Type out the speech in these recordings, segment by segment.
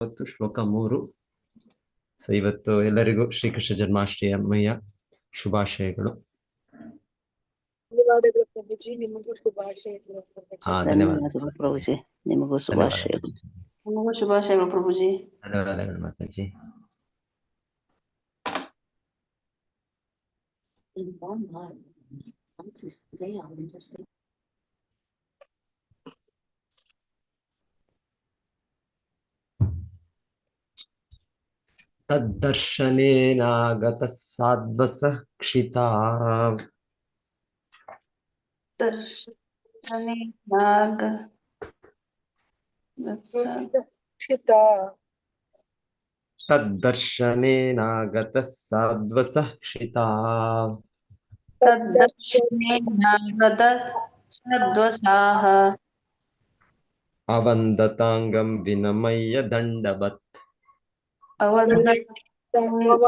ಇವತ್ತು ಶ್ಲೋಕ 3. ಸೊ ಇವತ್ತು ಎಲ್ಲರಿಗೂ ಶ್ರೀಕೃಷ್ಣ ಜನ್ಮಾಷ್ಟಮಿಯ ಶುಭಾಶಯಗಳು. ಧನ್ಯವಾದಗಳು ಪ್ರಭುಜಿ, ನಿಮಗೂ ಶುಭಾಶಯಗಳು. ಧನ್ಯವಾದಗಳು ಪ್ರಭುಜಿ, ನಿಮಗೂ ಶುಭಾಶಯಗಳು. ನಿಮಗೂ ಶುಭಾಶಯಗಳು ಪ್ರಭುಜಿ. ಧನ್ಯವಾದಗಳು ಮಾತಾಜಿ. ತದ್ದರ್ಶನೇನಾಗತ ಸಾಧ್ವಸಃ ಕ್ಷಿತಾ ತದ್ದರ್ಶನೇನಾಗತ ಸಾಧ್ವಸಃ ಕ್ಷಿತಾ ಅವಂದತಾಂಗಂ ವಿನಮಯ್ಯ ದಂಡವತ್. ಅವವಂದತಾಂಗಂ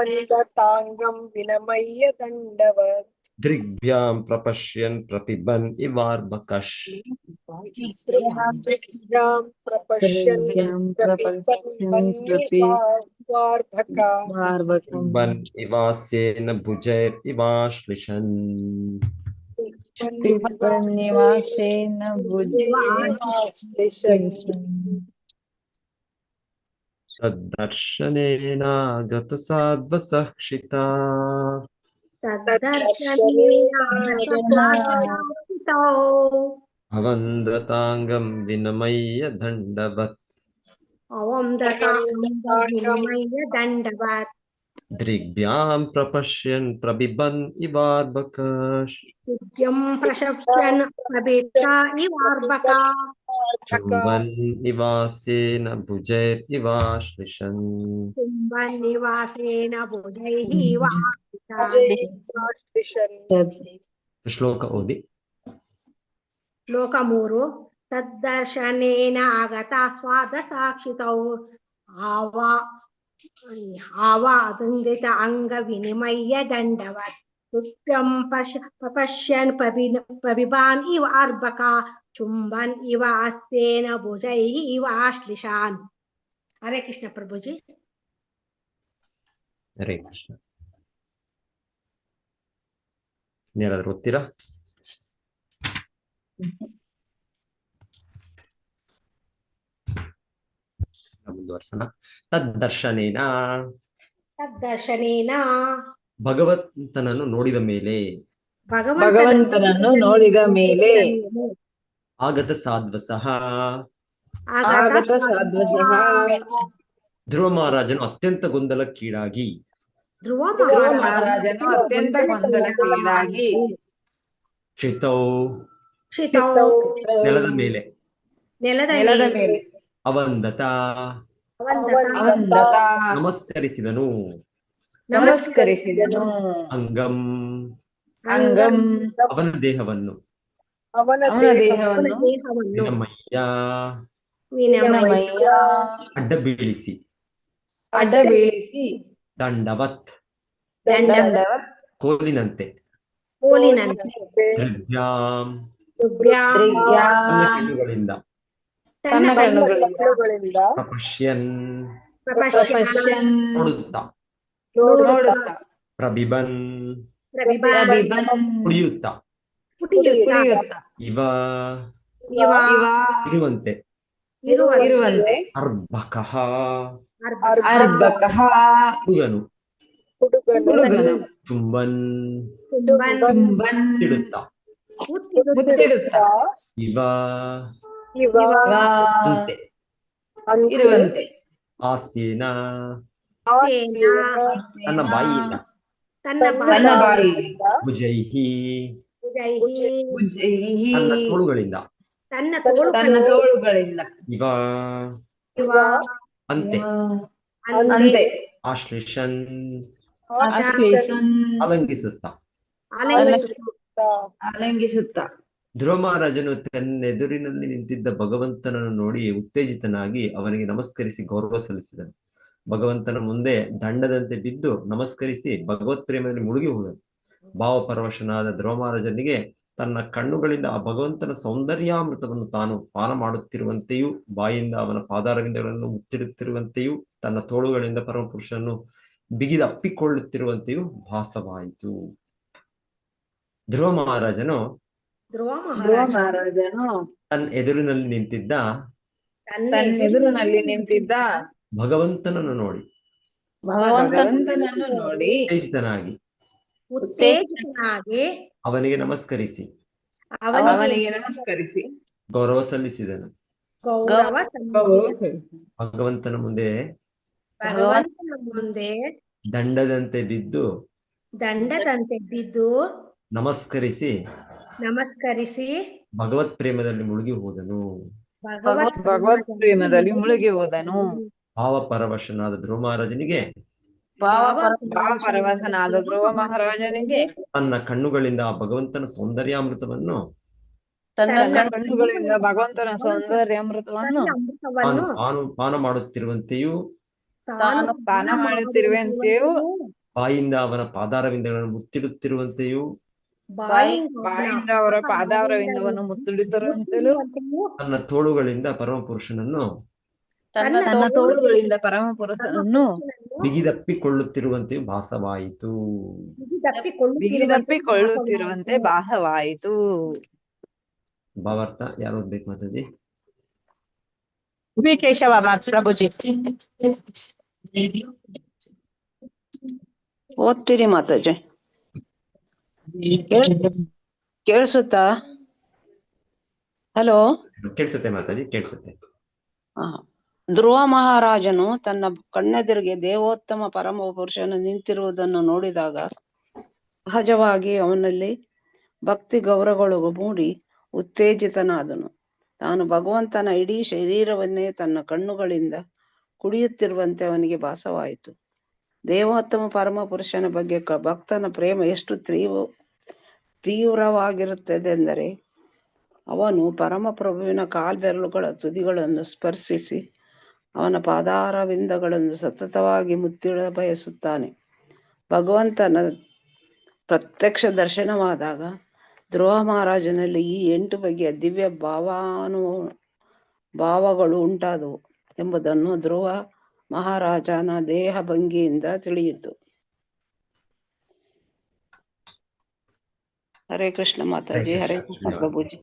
ವಿನಮಯ್ಯ ದಂಡವತ್. ದೃಗ್ಭ್ಯಾಂ ಪ್ರಪಶ್ಯನ್ ಪ್ರಪಿಬನ್ ಇವಾರ್ಬಕಶ್. ಬನ್ ಇವಾಸ್ಯೇನ ಭುಜೈರ್ ಇವಾಶ್ಲಿಷನ್. ತದ್ದರ್ಶನೇನಾಗತ ಸಾಧ್ವಸಃ ಕ್ಷಿತಾ ಅವಂದತಾಂಗಂ ವಿನಮಯ್ಯ ದಂಡವತ್. ದೃಗ್ಭ್ಯಾಂ ಪ್ರಪಶ್ಯನ್ ಪ್ರಬಿಬನ್ ಇವಾರ್ಬಕಶ್. ಚುಂಬನ್ ಇವಾಸ್ಯೇನ ಭುಜೈರ್ ಇವಾಶ್ಲಿಷನ್. ಶ್ಲೋಕ ಓದಿ. ಶ್ಲೋಕ 3. ತದ್ದರ್ಶನೇನ ಆಗತ ಸ್ವಾದ ಸಾಕ್ಷಿತೌ ಆವಾದಂದಿತ ಅಂಗ ವಿನಿಮಯ್ಯ ದಂಡವತ್. ತುಭ್ಯಂ ಪ್ರಪಶ್ಯನ್ ಪ್ರಬಿಬಾನ್ ಇವ ಅರ್ಬಕ ಚುಂಬನ್ ಇವ ಅಸ್ತೇನ ಭುಜೈ ಇವ ಆಶ್ಲಿಷಾನ್. ಹರೇ ಕೃಷ್ಣ ಪ್ರಭುಜಿ. ಹರೇ ಕೃಷ್ಣ. ಯಾರಾದ್ರೂ ಓದ್ತೀರಾ? ಮುಂದುವರ್ಸೋಣ. ತದ್ದರ್ಶನೇನ ಭಗವಂತನನ್ನು ನೋಡಿದ ಮೇಲೆ ಆಗತ ಸಾಧ್ವಸಃ ಧ್ರುವ ಮಹಾರಾಜನು ಅತ್ಯಂತ ಗೊಂದಲಕ್ಕೀಡಾಗಿ ಕ್ಷಿತೌ ನೆಲದ ಮೇಲೆ ಅವಂದತ ನಮಸ್ಕರಿಸಿದನು. ಅಂಗಂ ಅವನ ದೇಹವನ್ನು ವಿನಮಯ್ಯ ಅಡ್ಡ ಬೀಳಿಸಿ ದಂಡವತ್ ಕೋಲಿನಂತೆ ದೃಗ್ಭ್ಯಾಂ ತನ್ನ ಕಣ್ಣುಗಳಿಂದ ಪ್ರಪಶ್ಯನ್ ನೋಡುತ್ತಾ ಪ್ರಬಿಬನ್ ಕುಡಿಯುತ್ತಾ ಇವ ಇರುವಂತೆ ಅರ್ಬಕಃ ಹುಡುಗನು ಚುಂಬನ್ ಇಡುತ್ತಾ ಇವ ಅಂತೆ ಆಸೀನ ತನ್ನ ಬಾಯಿಯಿಂದ ಭುಜೈಹಿ ತನ್ನ ತೋಳುಗಳಿಂದ ಇವ ಅಂತೆ ಆಶ್ಲೇಷನ್ ಅಲಂಗಿಸುತ್ತಾ. ಧ್ರುವ ಮಹಾರಾಜನು ತನ್ನೆದುರಿನಲ್ಲಿ ನಿಂತಿದ್ದ ಭಗವಂತನನ್ನು ನೋಡಿ ಉತ್ತೇಜಿತನಾಗಿ ಅವನಿಗೆ ನಮಸ್ಕರಿಸಿ ಗೌರವ ಸಲ್ಲಿಸಿದನು. ಭಗವಂತನ ಮುಂದೆ ದಂಡದಂತೆ ಬಿದ್ದು ನಮಸ್ಕರಿಸಿ ಭಗವತ್ ಪ್ರೇಮದಲ್ಲಿ ಮುಳುಗಿ ಹೋದನು. ಭಾವಪರವಶನಾದ ಧ್ರುವ ಮಹಾರಾಜನಿಗೆ ತನ್ನ ಕಣ್ಣುಗಳಿಂದ ಆ ಭಗವಂತನ ಸೌಂದರ್ಯಾಮೃತವನ್ನು ತಾನು ಪಾನ ಮಾಡುತ್ತಿರುವಂತೆಯೂ ಬಾಯಿಂದ ಅವನ ಪಾದಾರವಿಂದಗಳನ್ನು ಮುತ್ತಿಡುತ್ತಿರುವಂತೆಯೂ ತನ್ನ ತೋಳುಗಳಿಂದ ಪರಮಪುರುಷನನ್ನು ಬಿಗಿದಪ್ಪಿಕೊಳ್ಳುತ್ತಿರುವಂತೆಯೂ ಭಾಸವಾಯಿತು. ಧ್ರುವ ಮಹಾರಾಜನು ಧ್ರುವ ಧ್ರುವ ಮಹಾರಾಜ ಮಹಾರಾಜನು ತನ್ನ ಎದುರಿನಲ್ಲಿ ನಿಂತಿದ್ದ ತನ್ನ ಎದುರಿನಲ್ಲಿ ನಿಂತಿದ್ದ ಭಗವಂತನನ್ನು ನೋಡಿ ಭಗವಂತನನ್ನು ನೋಡಿ ಉತ್ತೇಜಿತನಾಗಿ ಉತ್ತೇಜಿತನಾಗಿ ಅವನಿಗೆ ನಮಸ್ಕರಿಸಿ ಅವನಿಗೆ ನಮಸ್ಕರಿಸಿ ಗೌರವ ಸಲ್ಲಿಸಿದನು. ಗೌರವ ಸಲ್ಲಿಸಿದನು. ಭಗವಂತನ ಮುಂದೆ ಭಗವಂತನ ಮುಂದೆ ದಂಡದಂತೆ ಬಿದ್ದು ನಮಸ್ಕರಿಸಿ ಭಗವತ್ ಪ್ರೇಮದಲ್ಲಿ ಮುಳುಗಿ ಹೋದನು. ಭಗವತ್ ಪ್ರೇಮದಲ್ಲಿ ಮುಳುಗಿ ಹೋದನು. ಭಾವಪರವಶನಾದ ಧ್ರುವ ಮಹಾರಾಜನಿಗೆ ಭಾವಪರವಶನಾದ ಧ್ರುವ ಮಹಾರಾಜನಿಗೆ ತನ್ನ ಕಣ್ಣುಗಳಿಂದ ಆ ಭಗವಂತನ ಸೌಂದರ್ಯಾಮೃತವನ್ನು ತನ್ನ ಕಣ್ಣುಗಳಿಂದ ಭಗವಂತನ ಸೌಂದರ್ಯಾಮೃತವನ್ನು ಪಾನ ಮಾಡುತ್ತಿರುವಂತೆಯೂ ಪಾನ ಮಾಡುತ್ತಿರುವಂತೆಯೂ ಬಾಯಿಂದ ಅವನ ಪಾದಾರವಿಂದಗಳನ್ನು ಮುತ್ತಿಡುತ್ತಿರುವಂತೆಯೂ ಬಾಯಿಂದ ಅವರ ಪಾದಾರವಿಂದವನ್ನು ಮುತ್ತಿಡುತ್ತಿರುವಂತೆಯೂ ತನ್ನ ತೋಳುಗಳಿಂದ ಪರಮಪುರುಷನನ್ನು ಬಿಗಿದಪ್ಪಿಕೊಳ್ಳುತ್ತಿರುವಂತೆಯೂ ಭಾಸವಾಯಿತು. ಬಿಗಿದಪ್ಪಿಕೊಳ್ಳುತ್ತಿರುವಂತೆ ಭಾಸವಾಯಿತು. ಭಾವಾರ್ಥ ಯಾರು ಓದ್ಬೇಕು ಮಾತಾಜಿ? ಕೇಶವ ಪ್ರಭುಜಿ ಓದ್ತೀರಿ ಮಾತಾಜಿ? ಕೇಳಿಸುತ್ತಾ? ಹಲೋ, ಕೇಳಿಸುತ್ತೆ ಮಾತಾಜಿ, ಕೇಳಿಸುತ್ತೆ. ಧ್ರುವ ಮಹಾರಾಜನು ತನ್ನ ಕಣ್ಣೆದುರಿಗೆ ದೇವೋತ್ತಮ ಪರಮ ಪುರುಷನು ನಿಂತಿರುವುದನ್ನು ನೋಡಿದಾಗ ಸಹಜವಾಗಿ ಅವನಲ್ಲಿ ಭಕ್ತಿ ಗೌರವಗಳು ಮೂಡಿ ಉತ್ತೇಜಿತನಾದನು. ತಾನು ಭಗವಂತನ ಇಡೀ ಶರೀರವನ್ನೇ ತನ್ನ ಕಣ್ಣುಗಳಿಂದ ಕುಡಿಯುತ್ತಿರುವಂತೆ ಅವನಿಗೆ ಭಾಸವಾಯಿತು. ದೇವೋತ್ತಮ ಪರಮ ಪುರುಷನ ಬಗ್ಗೆ ಭಕ್ತನ ಪ್ರೇಮ ಎಷ್ಟು ತೀವ್ರವಾಗಿರುತ್ತದೆಂದರೆ ಅವನು ಪರಮಪ್ರಭುವಿನ ಕಾಲ್ಬೆರಳುಗಳ ತುದಿಗಳನ್ನು ಸ್ಪರ್ಶಿಸಿ ಅವನ ಪಾದಾರವಿಂದಗಳನ್ನು ಸತತವಾಗಿ ಮುತ್ತಿಡ ಬಯಸುತ್ತಾನೆ. ಭಗವಂತನ ಪ್ರತ್ಯಕ್ಷ ದರ್ಶನವಾದಾಗ ಧ್ರುವ ಮಹಾರಾಜನಲ್ಲಿ ಈ 8 ಬಗೆಯ ದಿವ್ಯ ಭಾವಗಳು ಉಂಟಾದವು ಎಂಬುದನ್ನು ಧ್ರುವ ಮಹಾರಾಜನ ದೇಹ ಭಂಗಿಯಿಂದ ತಿಳಿಯಿತು. ಹರೇ ಕೃಷ್ಣ ಮಾತಾಜಿ. ಹರೇ ಕೃಷ್ಣ ಪ್ರಭುಜಿ.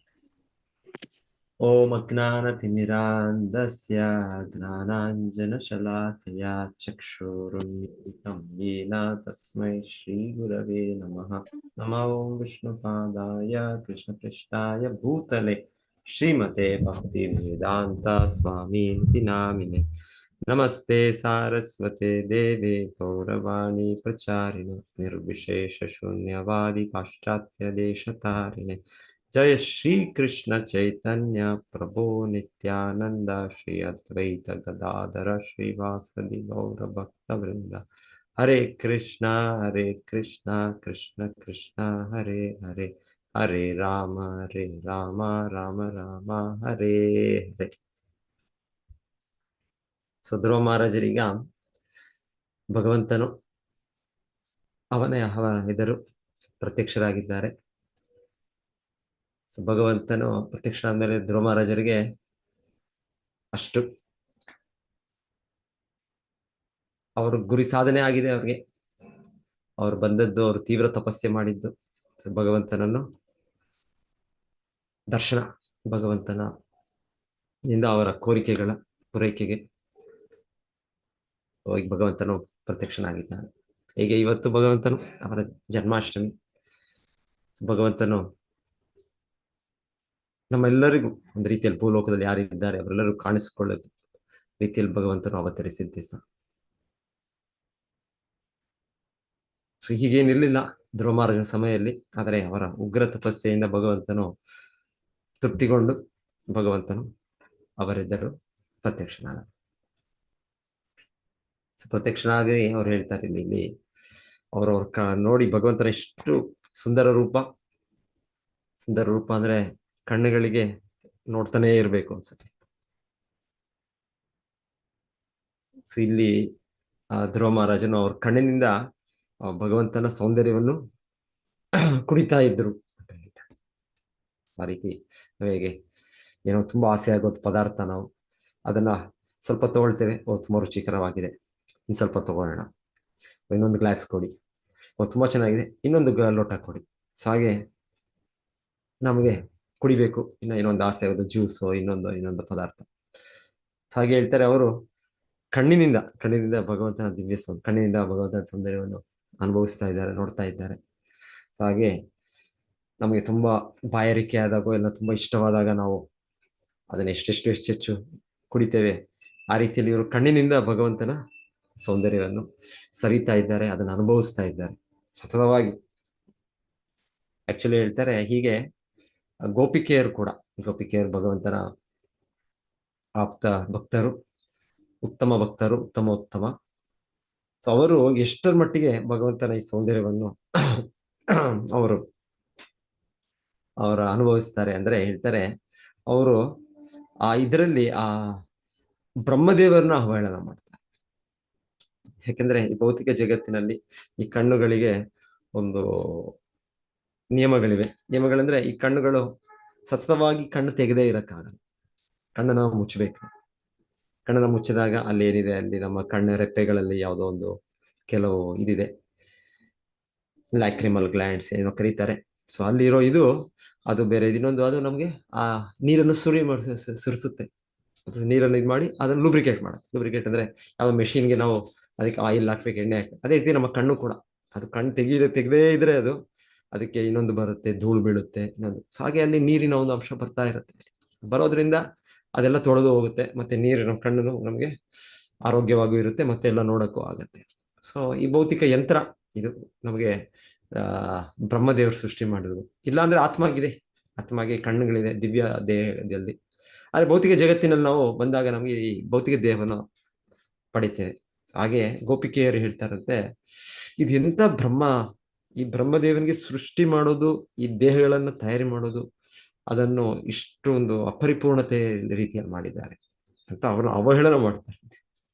ಓಂ ಅಜ್ಞಾನತಿಮಿರಾಂಧಸ್ಯ ಜ್ಞಾನಾಂಜನಶಲಾಕಯಾ ಚಕ್ಷುರುನ್ಮಿಲಿತಂ ಯೇನ ತಸ್ಮೈ ಶ್ರೀಗುರವೇ ನಮಃ. ನಮೋ ವಿಷ್ಣುಪಾದಾಯ ಕೃಷ್ಣಪೃಷ್ಠಾಯ ಭೂತಲೆ ಶ್ರೀಮತೆ ಭಕ್ತಿವೇದಾಂತ ಸ್ವಾಮೀತಿ ನಾಮಿನೆ. ನಮಸ್ತೆ ಸಾರಸ್ವತೆ ದೇವೆ ಗೌರವಾಣಿ ಪ್ರಚಾರಿಣೆ ನಿರ್ವಿಶೇಷ ಶೂನ್ಯವಾದಿ ಪಾಶ್ಚಾತ್ಯ ದೇಶತಾರಿಣೆ. ಜಯ ಶ್ರೀ ಕೃಷ್ಣ ಚೈತನ್ಯ ಪ್ರಭೋ ನಿತ್ಯಾನಂದ ಶ್ರೀ ಅದ್ವೈತ ಗದಾಧರ ಶ್ರೀವಾಸದಿ ಗೌರ ಭಕ್ತ ವೃಂದ. ಹರೇ ಕೃಷ್ಣ ಕೃಷ್ಣ ಕೃಷ್ಣ ಹರೇ ಹರೇ, ಹರೇ ರಾಮ ರಾಮ ರಾಮ ಹರೇ ಹರೇ. ಸೊ ಧ್ರುವ ಮಹಾರಾಜರೀಗ ಭಗವಂತನು ಅವನೇ ಎದುರು ಪ್ರತ್ಯಕ್ಷರಾಗಿದ್ದಾರೆ. ಸೊ ಭಗವಂತನು ಪ್ರತ್ಯಕ್ಷರಾದ ಧ್ರುವ ಮಹಾರಾಜರಿಗೆ ಅಷ್ಟು ಅವ್ರ ಗುರಿ ಸಾಧನೆ ಆಗಿದೆ. ಅವ್ರು ಬಂದದ್ದು, ಅವರು ತೀವ್ರ ತಪಸ್ಸೆ ಮಾಡಿದ್ದು ಭಗವಂತನನ್ನು ದರ್ಶನ, ಭಗವಂತನ ಇಂದ ಅವರ ಕೋರಿಕೆಗಳ ಪೂರೈಕೆಗೆ ಹೋಗಿ ಭಗವಂತನು ಪ್ರತ್ಯಕ್ಷನಾಗಿದ್ದಾನೆ. ಹೀಗೆ ಇವತ್ತು ಭಗವಂತನು ಅವರ ಜನ್ಮಾಷ್ಟಮಿ. ಭಗವಂತನು ನಮ್ಮೆಲ್ಲರಿಗೂ ಒಂದು ರೀತಿಯಲ್ಲಿ ಭೂಲೋಕದಲ್ಲಿ ಯಾರಿದ್ದಾರೆ ಅವರೆಲ್ಲರೂ ಕಾಣಿಸಿಕೊಳ್ಳೋದು ರೀತಿಯಲ್ಲಿ ಭಗವಂತನು ಅವತರಿಸಿದ್ದ ದಿವಸ. ಸೊ ಹೀಗೇನಿರ್ಲಿಲ್ಲ ಧ್ರುವ ಮಹಾರಾಜನ ಸಮಯದಲ್ಲಿ, ಆದರೆ ಅವರ ಉಗ್ರ ತಪಸ್ಸೆಯಿಂದ ಭಗವಂತನು ತೃಪ್ತಿಗೊಂಡು ಭಗವಂತನು ಅವರೆಲ್ಲರೂ ಪ್ರತ್ಯಕ್ಷನಾದ. ಪ್ರತ್ಯಕ್ಷನಾಗಿ ಅವ್ರು ಹೇಳ್ತಾರೆ ಇಲ್ಲಿ ಅವ್ರವ್ರ ನೋಡಿ ಭಗವಂತನ ಎಷ್ಟು ಸುಂದರ ರೂಪ ಅಂದ್ರೆ ಕಣ್ಣುಗಳಿಗೆ ನೋಡ್ತಾನೆ ಇರ್ಬೇಕು ಅನ್ಸುತ್ತೆ. ಸೊ ಇಲ್ಲಿ ಧ್ರುವ ಮಹಾರಾಜನು ಅವ್ರ ಕಣ್ಣಿನಿಂದ ಭಗವಂತನ ಸೌಂದರ್ಯವನ್ನು ಕುಡಿತಾ ಇದ್ರು ಅಂತ ಹೇಳ್ತಾರೆ. ಆ ರೀತಿ ಹೇಗೆ ಏನೋ ತುಂಬಾ ಆಸೆ ಆಗೋದು ಪದಾರ್ಥ, ನಾವು ಅದನ್ನ ಸ್ವಲ್ಪ ತಗೊಳ್ತೇವೆ, ಓ ತುಂಬಾ ರುಚಿಕರವಾಗಿದೆ, ಇನ್ನು ಸ್ವಲ್ಪ ತಗೊಳ್ಳೋಣ, ಇನ್ನೊಂದು ಗ್ಲಾಸ್ ಕೊಡಿ, ಓ ತುಂಬಾ ಚೆನ್ನಾಗಿದೆ, ಇನ್ನೊಂದು ಲೋಟ ಕೊಡಿ. ಸೊ ಹಾಗೆ ನಮಗೆ ಕುಡಿಬೇಕು, ಇನ್ನೊಂದು ಆಸೆ ಆಗೋದು, ಜ್ಯೂಸು, ಇನ್ನೊಂದು ಪದಾರ್ಥ. ಹಾಗೆ ಹೇಳ್ತಾರೆ ಅವರು, ಕಣ್ಣಿನಿಂದ ಭಗವಂತನ ದಿವ್ಯ ಕಣ್ಣಿನಿಂದ ಭಗವಂತನ ಸೌಂದರ್ಯವನ್ನು ಅನುಭವಿಸ್ತಾ ಇದ್ದಾರೆ, ನೋಡ್ತಾ ಇದ್ದಾರೆ. ಸೊ ಹಾಗೆ ನಮಗೆ ತುಂಬಾ ಬಾಯಾರಿಕೆ ಆದಾಗ ಎಲ್ಲ ತುಂಬಾ ಇಷ್ಟವಾದಾಗ ನಾವು ಅದನ್ನ ಹೆಚ್ಚೆಚ್ಚು ಕುಡಿತೇವೆ. ಆ ರೀತಿಯಲ್ಲಿ ಇವರು ಕಣ್ಣಿನಿಂದ ಭಗವಂತನ ಸೌಂದರ್ಯವನ್ನು ಸವಿತಾ ಇದ್ದಾರೆ, ಅದನ್ನು ಅನುಭವಿಸ್ತಾ ಇದ್ದಾರೆ ಸತತವಾಗಿ. ಆಕ್ಚುಲಿ ಹೇಳ್ತಾರೆ ಹೀಗೆ ಗೋಪಿಕೆಯರು ಭಗವಂತನ ಆಪ್ತ ಭಕ್ತರು, ಉತ್ತಮ ಭಕ್ತರು, ಉತ್ತಮ. ಸೊ ಅವರು ಎಷ್ಟರ ಮಟ್ಟಿಗೆ ಭಗವಂತನ ಈ ಸೌಂದರ್ಯವನ್ನು ಅವರು ಅನುಭವಿಸ್ತಾರೆ ಅಂದ್ರೆ, ಹೇಳ್ತಾರೆ ಅವರು ಇದರಲ್ಲಿ ಬ್ರಹ್ಮದೇವರನ್ನ ಅವಹೇಳನ ಮಾಡ್ತಾರೆ. ಯಾಕೆಂದ್ರೆ ಈ ಭೌತಿಕ ಜಗತ್ತಿನಲ್ಲಿ ಈ ಕಣ್ಣುಗಳಿಗೆ ಒಂದು ನಿಯಮಗಳಂದ್ರೆ, ಈ ಕಣ್ಣುಗಳು ಸತತವಾಗಿ ಕಣ್ಣು ತೆಗೆದೇ ಇರಕ್ಕಾಗಲ್ಲ, ಕಣ್ಣನ್ನು ನಾವು ಮುಚ್ಚಬೇಕು. ಕಣ್ಣನ್ನು ಮುಚ್ಚಿದಾಗ ಅಲ್ಲಿ ಏನಿದೆ, ಅಲ್ಲಿ ನಮ್ಮ ಕಣ್ಣು ರೆಪ್ಪೆಗಳಲ್ಲಿ ಯಾವುದೋ ಒಂದು ಕೆಲವು ಇದಿದೆ, ಲ್ಯಾಕ್ರಿಮಲ್ ಗ್ಲ್ಯಾಂಡ್ಸ್ ಏನೋ ಕರೀತಾರೆ. ಸೊ ಅಲ್ಲಿರೋ ಅದು ಬೇರೆ, ಇನ್ನೊಂದು ಅದು ನಮಗೆ ಆ ನೀರನ್ನು ಸುರಿಸುತ್ತೆ, ನೀರನ್ನು ಇದು ಮಾಡಿ ಅದನ್ನು ಲೂಬ್ರಿಕೇಟ್ ಮಾಡುತ್ತೆ. ಲೂಬ್ರಿಕೇಟ್ ಅಂದ್ರೆ ಯಾವ ಮೆಷಿನ್ಗೆ ನಾವು ಅದಕ್ಕೆ ಆಯಿಲ್ ಹಾಕ್ಬೇಕು, ಎಣ್ಣೆ ಹಾಕ್ಬೇಕು, ಅದೇ ರೀತಿ ನಮ್ಮ ಕಣ್ಣು ಕೂಡ, ಅದು ಕಣ್ಣು ತೆಗೆದೇ ಇದ್ರೆ ಅದಕ್ಕೆ ಇನ್ನೊಂದು ಬರುತ್ತೆ, ಧೂಳು ಬೀಳುತ್ತೆ, ಇನ್ನೊಂದು. ಸೊ ಹಾಗೆ ಅಲ್ಲಿ ನೀರಿನ ಒಂದು ಅಂಶ ಬರ್ತಾ ಇರುತ್ತೆ, ಬರೋದ್ರಿಂದ ಅದೆಲ್ಲ ತೊಳೆದು ಹೋಗುತ್ತೆ, ಮತ್ತೆ ನೀರಿನ ಕಣ್ಣು ನಮಗೆ ಆರೋಗ್ಯವಾಗೂ ಇರುತ್ತೆ, ಮತ್ತೆ ಎಲ್ಲ ನೋಡಕ್ಕೂ ಆಗತ್ತೆ. ಸೊ ಈ ಭೌತಿಕ ಯಂತ್ರ ಇದು ನಮಗೆ ಬ್ರಹ್ಮದೇವರು ಸೃಷ್ಟಿ ಮಾಡಿದ್ರು. ಇಲ್ಲಾಂದ್ರೆ ಆತ್ಮಾಗೆ ಕಣ್ಣುಗಳಿದೆ ದಿವ್ಯ ದೇಹದಲ್ಲಿ. ಆದ್ರೆ ಭೌತಿಕ ಜಗತ್ತಿನಲ್ಲಿ ನಾವು ಬಂದಾಗ ನಮಗೆ ಈ ಭೌತಿಕ ದೇಹವನ್ನು ಪಡಿತೇವೆ. ಹಾಗೆ ಗೋಪಿಕೆಯರು ಹೇಳ್ತಾರಂತೆ, ಇದು ಎಂತ ಈ ಬ್ರಹ್ಮದೇವನಿಗೆ ಸೃಷ್ಟಿ ಮಾಡೋದು, ಈ ದೇಹಗಳನ್ನು ತಯಾರಿ ಮಾಡೋದು, ಅದನ್ನು ಇಷ್ಟೊಂದು ಅಪರಿಪೂರ್ಣತೆ ರೀತಿಯಲ್ಲಿ ಮಾಡಿದ್ದಾರೆ ಅಂತ ಅವರನ್ನು ಅವಹೇಳನ ಮಾಡ್ತಾರೆ.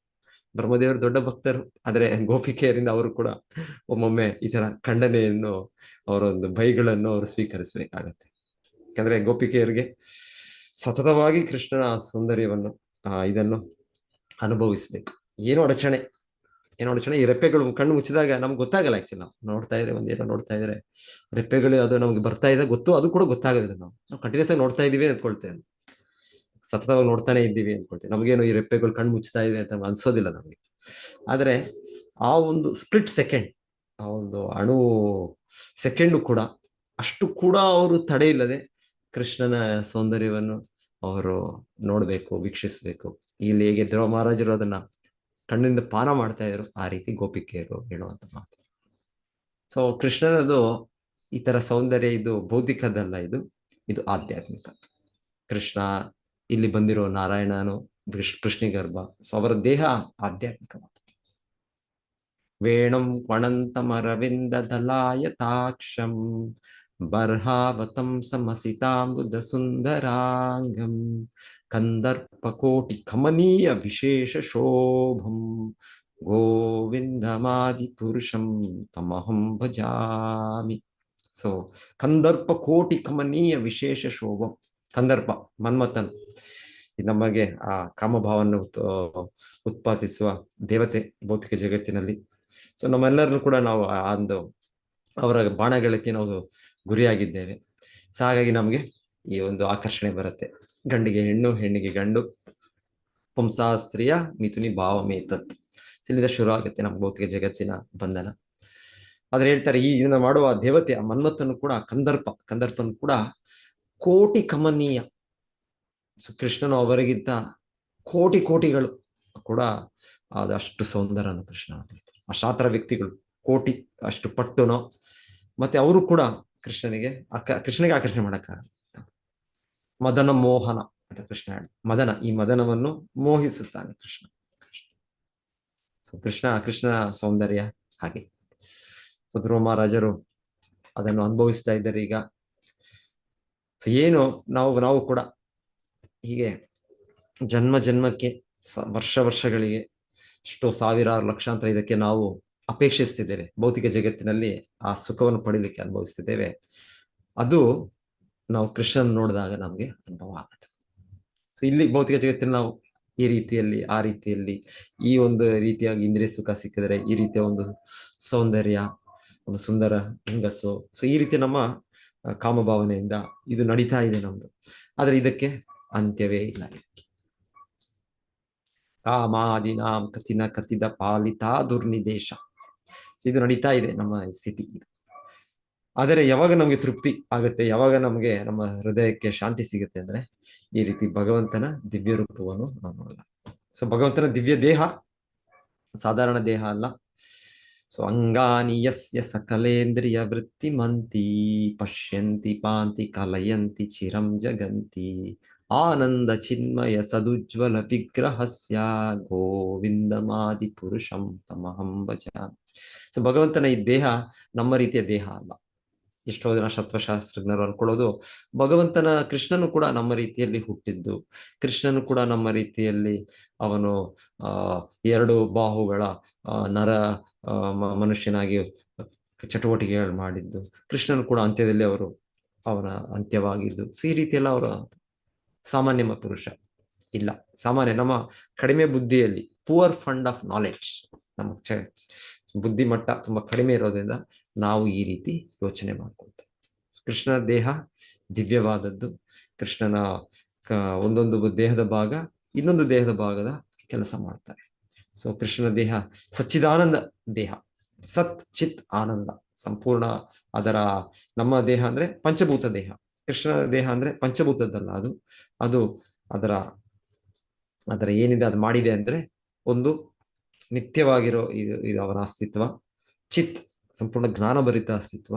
ಬ್ರಹ್ಮದೇವರು ದೊಡ್ಡ ಭಕ್ತರು, ಆದರೆ ಗೋಪಿಕೆಯರಿಂದ ಅವರು ಕೂಡ ಒಮ್ಮೊಮ್ಮೆ ಈ ತರ ಖಂಡನೆಯನ್ನು, ಅವರೊಂದು ಬೈಗಳನ್ನು ಅವರು ಸ್ವೀಕರಿಸಬೇಕಾಗತ್ತೆ. ಯಾಕಂದ್ರೆ ಗೋಪಿಕೆಯರಿಗೆ ಸತತವಾಗಿ ಕೃಷ್ಣನ ಸೌಂದರ್ಯವನ್ನು ಇದನ್ನು ಅನುಭವಿಸ್ಬೇಕು. ಏನೋ ಅಡಚಣೆ, ಈ ರೆಪ್ಪೆಗಳು ಕಣ್ಣು ಮುಚ್ಚಿದಾಗ ನಮ್ಗೆ ಗೊತ್ತಾಗಲ್ಲ. ಆಕ್ಚುಲಿ ನಾವು ನೋಡ್ತಾ ಇದ್ರೆ ಒಂದೇನೋ ನೋಡ್ತಾ ಇದ್ರೆ ರೆಪ್ಪೆಗಳು ಅದು ನಮ್ಗೆ ಬರ್ತಾ ಇದೆ ಅದು ಕೂಡ ಗೊತ್ತಾಗೋದಿಲ್ಲ. ನಾವು ಕಂಟಿನ್ಯೂಸ್ ಆಗಿ ನೋಡ್ತಾ ಇದೀವಿ ಅನ್ಕೊಳ್ತೇವೆ, ಸತತವಾಗಿ ನೋಡ್ತಾನೆ ಇದ್ದೀವಿ ಅನ್ಕೊಳ್ತೇವೆ. ನಮಗೇನು ಈ ರೆಪ್ಪೆಗಳು ಕಣ್ಣು ಮುಚ್ತಾ ಇದೆ ಅಂತ ಅನ್ಸೋದಿಲ್ಲ ನಮಗೆ. ಆದ್ರೆ ಆ ಒಂದು ಸ್ಪ್ಲಿಟ್ ಸೆಕೆಂಡ್, ಆ ಒಂದು ಅಣು ಸೆಕೆಂಡು ಕೂಡ ಅಷ್ಟು ಕೂಡ ಅವರು ತಡೆ ಇಲ್ಲದೆ ಕೃಷ್ಣನ ಸೌಂದರ್ಯವನ್ನು ಅವರು ನೋಡ್ಬೇಕು, ವೀಕ್ಷಿಸ್ಬೇಕು. ಇಲ್ಲಿ ಹೇಗೆ ಧ್ರುವ ಮಹಾರಾಜರು ಅದನ್ನ ಕಣ್ಣಿಂದ ಪಾನ ಮಾಡ್ತಾ ಇದ್ರು, ಆ ರೀತಿ ಗೋಪಿಕೆಯರು ಹೇಳುವಂತ ಮಾತು. ಸೊ ಕೃಷ್ಣನದು ಈ ತರ ಸೌಂದರ್ಯ ಇದು ಭೌತಿಕದಲ್ಲ, ಇದು ಆಧ್ಯಾತ್ಮಿಕ. ಕೃಷ್ಣ ಇಲ್ಲಿ ಬಂದಿರೋ ನಾರಾಯಣನು ಕೃಷ್ಣಿಗರ್ಭ. ಸೊ ಅವರ ದೇಹ ಆಧ್ಯಾತ್ಮಿಕವಾದ. ವೇಣಂ ವಣಂತಮರವಿಂದ ದಲಾಯತಾಕ್ಷಂ ಬರ್ಹಾವತಂ ಸಮಸಿತಾಂಬುದ ಸುಂದರಾಂಗಂ ಕಂದರ್ಪಕೋಟಿ ಕಮನೀಯ ವಿಶೇಷ ಶೋಭಂ ಗೋವಿಂದಮಾದಿ ಪುರುಷಂ ತಮಹಂ ಭಜಾಮಿ. ಸೊ ಕಂದರ್ಪ ಕೋಟಿ ಕಮನೀಯ ವಿಶೇಷ ಶೋಭಂ. ಕಂದರ್ಪ ಮನ್ಮಥನ್, ನಮಗೆ ಆ ಕಾಮಭಾವವನ್ನು ಉತ್ಪಾದಿಸುವ ದೇವತೆ ಭೌತಿಕ ಜಗತ್ತಿನಲ್ಲಿ. ಸೊ ನಮ್ಮೆಲ್ಲರನ್ನು ಕೂಡ ನಾವು ಅವರ ಬಾಣಗಳಿಗೆ ನಾವು ಗುರಿಯಾಗಿದ್ದೇವೆ. ಸೊ ಹಾಗಾಗಿ ನಮಗೆ ಈ ಒಂದು ಆಕರ್ಷಣೆ ಬರುತ್ತೆ. ಗಂಡಿಗೆ ಹೆಣ್ಣು, ಹೆಣ್ಣಿಗೆ ಗಂಡು, ಪುಂಸಾ ಸ್ತ್ರೀಯ ಮಿಥುನಿ ಭಾವಮೇತತ್. ಇಲ್ಲಿಂದ ಶುರು ಆಗುತ್ತೆ ನಮ್ಮ ಭೌತಿಕ ಜಗತ್ತಿನ ಬಂಧನ. ಆದ್ರೆ ಹೇಳ್ತಾರೆ ಇದನ್ನ ಮಾಡುವ ದೇವತೆ ಮನ್ಮಥನು ಕೂಡ ಕಂದರ್ಪನು ಕೂಡ ಕೋಟಿ ಕಮನೀಯ. ಸೊ ಕೃಷ್ಣನು ಅವರಿಗಿಂತ ಕೋಟಿಗಳು ಕೂಡ ಅದಷ್ಟು ಸೌಂದರ್ಯನು ಕೃಷ್ಣ. ಅಶಾಸ್ತ್ರ ವ್ಯಕ್ತಿಗಳು ಕೋಟಿ ಅಷ್ಟು ಪಟ್ಟುನೋ, ಮತ್ತೆ ಅವರು ಕೂಡ ಕೃಷ್ಣನಿಗೆ ಆಕರ್ಷಣೆ ಮಾಡಕ್ಕ ಮದನ ಮೋಹನ ಅಂತ ಕೃಷ್ಣ ಹೇಳಿ, ಈ ಮದನವನ್ನು ಮೋಹಿಸುತ್ತಾನೆ ಕೃಷ್ಣ. ಸೊ ಕೃಷ್ಣ ಸೌಂದರ್ಯ ಹಾಗೆ. ಸೊ ಧ್ರುವ ಮಹಾರಾಜರು ಅದನ್ನು ಅನುಭವಿಸ್ತಾ ಇದ್ದಾರೆ ಈಗ. ಸೊ ಏನು ನಾವು ಕೂಡ ಹೀಗೆ ಜನ್ಮಕ್ಕೆ ವರ್ಷಗಳಿಗೆ ಎಷ್ಟೋ ಸಾವಿರಾರು ಲಕ್ಷಾಂತರ ಇದಕ್ಕೆ ನಾವು ಅಪೇಕ್ಷಿಸ್ತಿದ್ದೇವೆ. ಭೌತಿಕ ಜಗತ್ತಿನಲ್ಲಿ ಆ ಸುಖವನ್ನು ಪಡೀಲಿಕ್ಕೆ ಅನುಭವಿಸ್ತಿದ್ದೇವೆ. ಅದು ನಾವು ಕೃಷ್ಣನ್ ನೋಡಿದಾಗ ನಮ್ಗೆ ಅನುಭವ ಆಗುತ್ತೆ. ಸೊ ಇಲ್ಲಿ ಭೌತಿಕ ಜಗತ್ತಿನ ನಾವು ಈ ರೀತಿಯಲ್ಲಿ ಆ ರೀತಿಯಲ್ಲಿ ಈ ಒಂದು ರೀತಿಯಾಗಿ ಇಂದ್ರಿಯ ಸುಖ ಸಿಕ್ಕಿದ್ರೆ ಈ ರೀತಿಯ ಒಂದು ಸೌಂದರ್ಯ, ಒಂದು ಸುಂದರ ಹೆಂಗಸು, ಸೊ ಈ ರೀತಿ ನಮ್ಮ ಕಾಮಭಾವನೆಯಿಂದ ಇದು ನಡೀತಾ ಇದೆ ನಮ್ದು. ಆದ್ರೆ ಇದಕ್ಕೆ ಅಂತ್ಯವೇ ಇಲ್ಲ. ಕಾಮಾದಿನಾಂ ಕಥಿನ ಕಥಿದ ಪಾಲಿತಾ ದುರ್ನಿದೇಶ, ಇದು ನಡೀತಾ ಇದೆ ನಮ್ಮ ಸ್ಥಿತಿ. ಆದರೆ ಯಾವಾಗ ನಮ್ಗೆ ತೃಪ್ತಿ ಆಗುತ್ತೆ, ಯಾವಾಗ ನಮ್ಗೆ ನಮ್ಮ ಹೃದಯಕ್ಕೆ ಶಾಂತಿ ಸಿಗುತ್ತೆ ಅಂದ್ರೆ ಈ ರೀತಿ ಭಗವಂತನ ದಿವ್ಯ ರೂಪವನ್ನು ನಾವು ನೋಡಲ್ಲ. ಸೊ ಭಗವಂತನ ದಿವ್ಯ ದೇಹ ಸಾಧಾರಣ ದೇಹ ಅಲ್ಲ. ಸೊ ಅಂಗಾನಿ ಯಸ್ಯ ಸಕಲೇಂದ್ರಿಯ ವೃತ್ತಿ ಮಂತಿ ಪಶ್ಯಂತಿ ಪಾಂತಿ ಕಲಯಂತಿ ಚಿರಂ ಜಗಂತಿ ಆನಂದ ಚಿನ್ಮಯ ಸದುಜ್ವಲ ವಿಗ್ರಹಸ್ಯ ಗೋವಿಂದಮಾದಿ ಪುರುಷಂ ತಮಹಂ ಭಜಾಮಿ. ಸೊ ಭಗವಂತನ ಈ ದೇಹ ನಮ್ಮ ರೀತಿಯ ದೇಹ ಅಲ್ಲ. ಎಷ್ಟೋ ಜನ ಶಸ್ತ್ರಶಾಸ್ತ್ರಜ್ಞರು ಅನ್ಕೊಳ್ಳೋದು ಭಗವಂತನ ಕೃಷ್ಣನು ಕೂಡ ನಮ್ಮ ರೀತಿಯಲ್ಲಿ ಹುಟ್ಟಿದ್ದು, ಕೃಷ್ಣನು ಕೂಡ ನಮ್ಮ ರೀತಿಯಲ್ಲಿ ಅವನು ಎರಡು ಬಾಹುಗಳ ನರ ಮನುಷ್ಯನಾಗಿ ಚಟುವಟಿಕೆಗಳು ಮಾಡಿದ್ದು, ಕೃಷ್ಣನು ಕೂಡ ಅಂತ್ಯದಲ್ಲಿ ಅವನ ಅಂತ್ಯವಾಗಿದ್ದು. ಸೊ ಈ ರೀತಿಯೆಲ್ಲ ಅವರು ಸಾಮಾನ್ಯ ಪುರುಷ ಇಲ್ಲ. ಸಾಮಾನ್ಯ ನಮ್ಮ ಕಡಿಮೆ ಬುದ್ಧಿಯಲ್ಲಿ, ಪುವರ್ ಫಂಡ್ ಆಫ್ ನಾಲೆಡ್ಜ್, ನಮ್ಮ ಬುದ್ಧಿ ಮಟ್ಟ ತುಂಬಾ ಕಡಿಮೆ ಇರೋದ್ರಿಂದ ನಾವು ಈ ರೀತಿ ಯೋಚನೆ ಮಾಡ್ಕೊಳ್ತೇವೆ. ಕೃಷ್ಣನ ದೇಹ ದಿವ್ಯವಾದದ್ದು. ಕೃಷ್ಣನ ಒಂದೊಂದು ದೇಹದ ಭಾಗ ಇನ್ನೊಂದು ದೇಹದ ಭಾಗದ ಕೆಲಸ ಮಾಡ್ತಾರೆ. ಸೊ ಕೃಷ್ಣನ ದೇಹ ಸಚ್ಚಿದಾನಂದ ದೇಹ, ಸತ್ ಚಿತ್ ಆನಂದ ಸಂಪೂರ್ಣ. ಅದರ ನಮ್ಮ ದೇಹ ಅಂದ್ರೆ ಪಂಚಭೂತ ದೇಹ, ಕೃಷ್ಣನ ದೇಹ ಅಂದ್ರೆ ಪಂಚಭೂತದ್ದಲ್ಲ. ಅದು ಅದರ ಏನಿದೆ ಅದು ಮಾಡಿದೆ ಅಂದ್ರೆ ಒಂದು ನಿತ್ಯವಾಗಿರೋ ಇದು ಅವನ ಅಸ್ತಿತ್ವ, ಚಿತ್ ಸಂಪೂರ್ಣ ಜ್ಞಾನಭರಿತ ಅಸ್ತಿತ್ವ,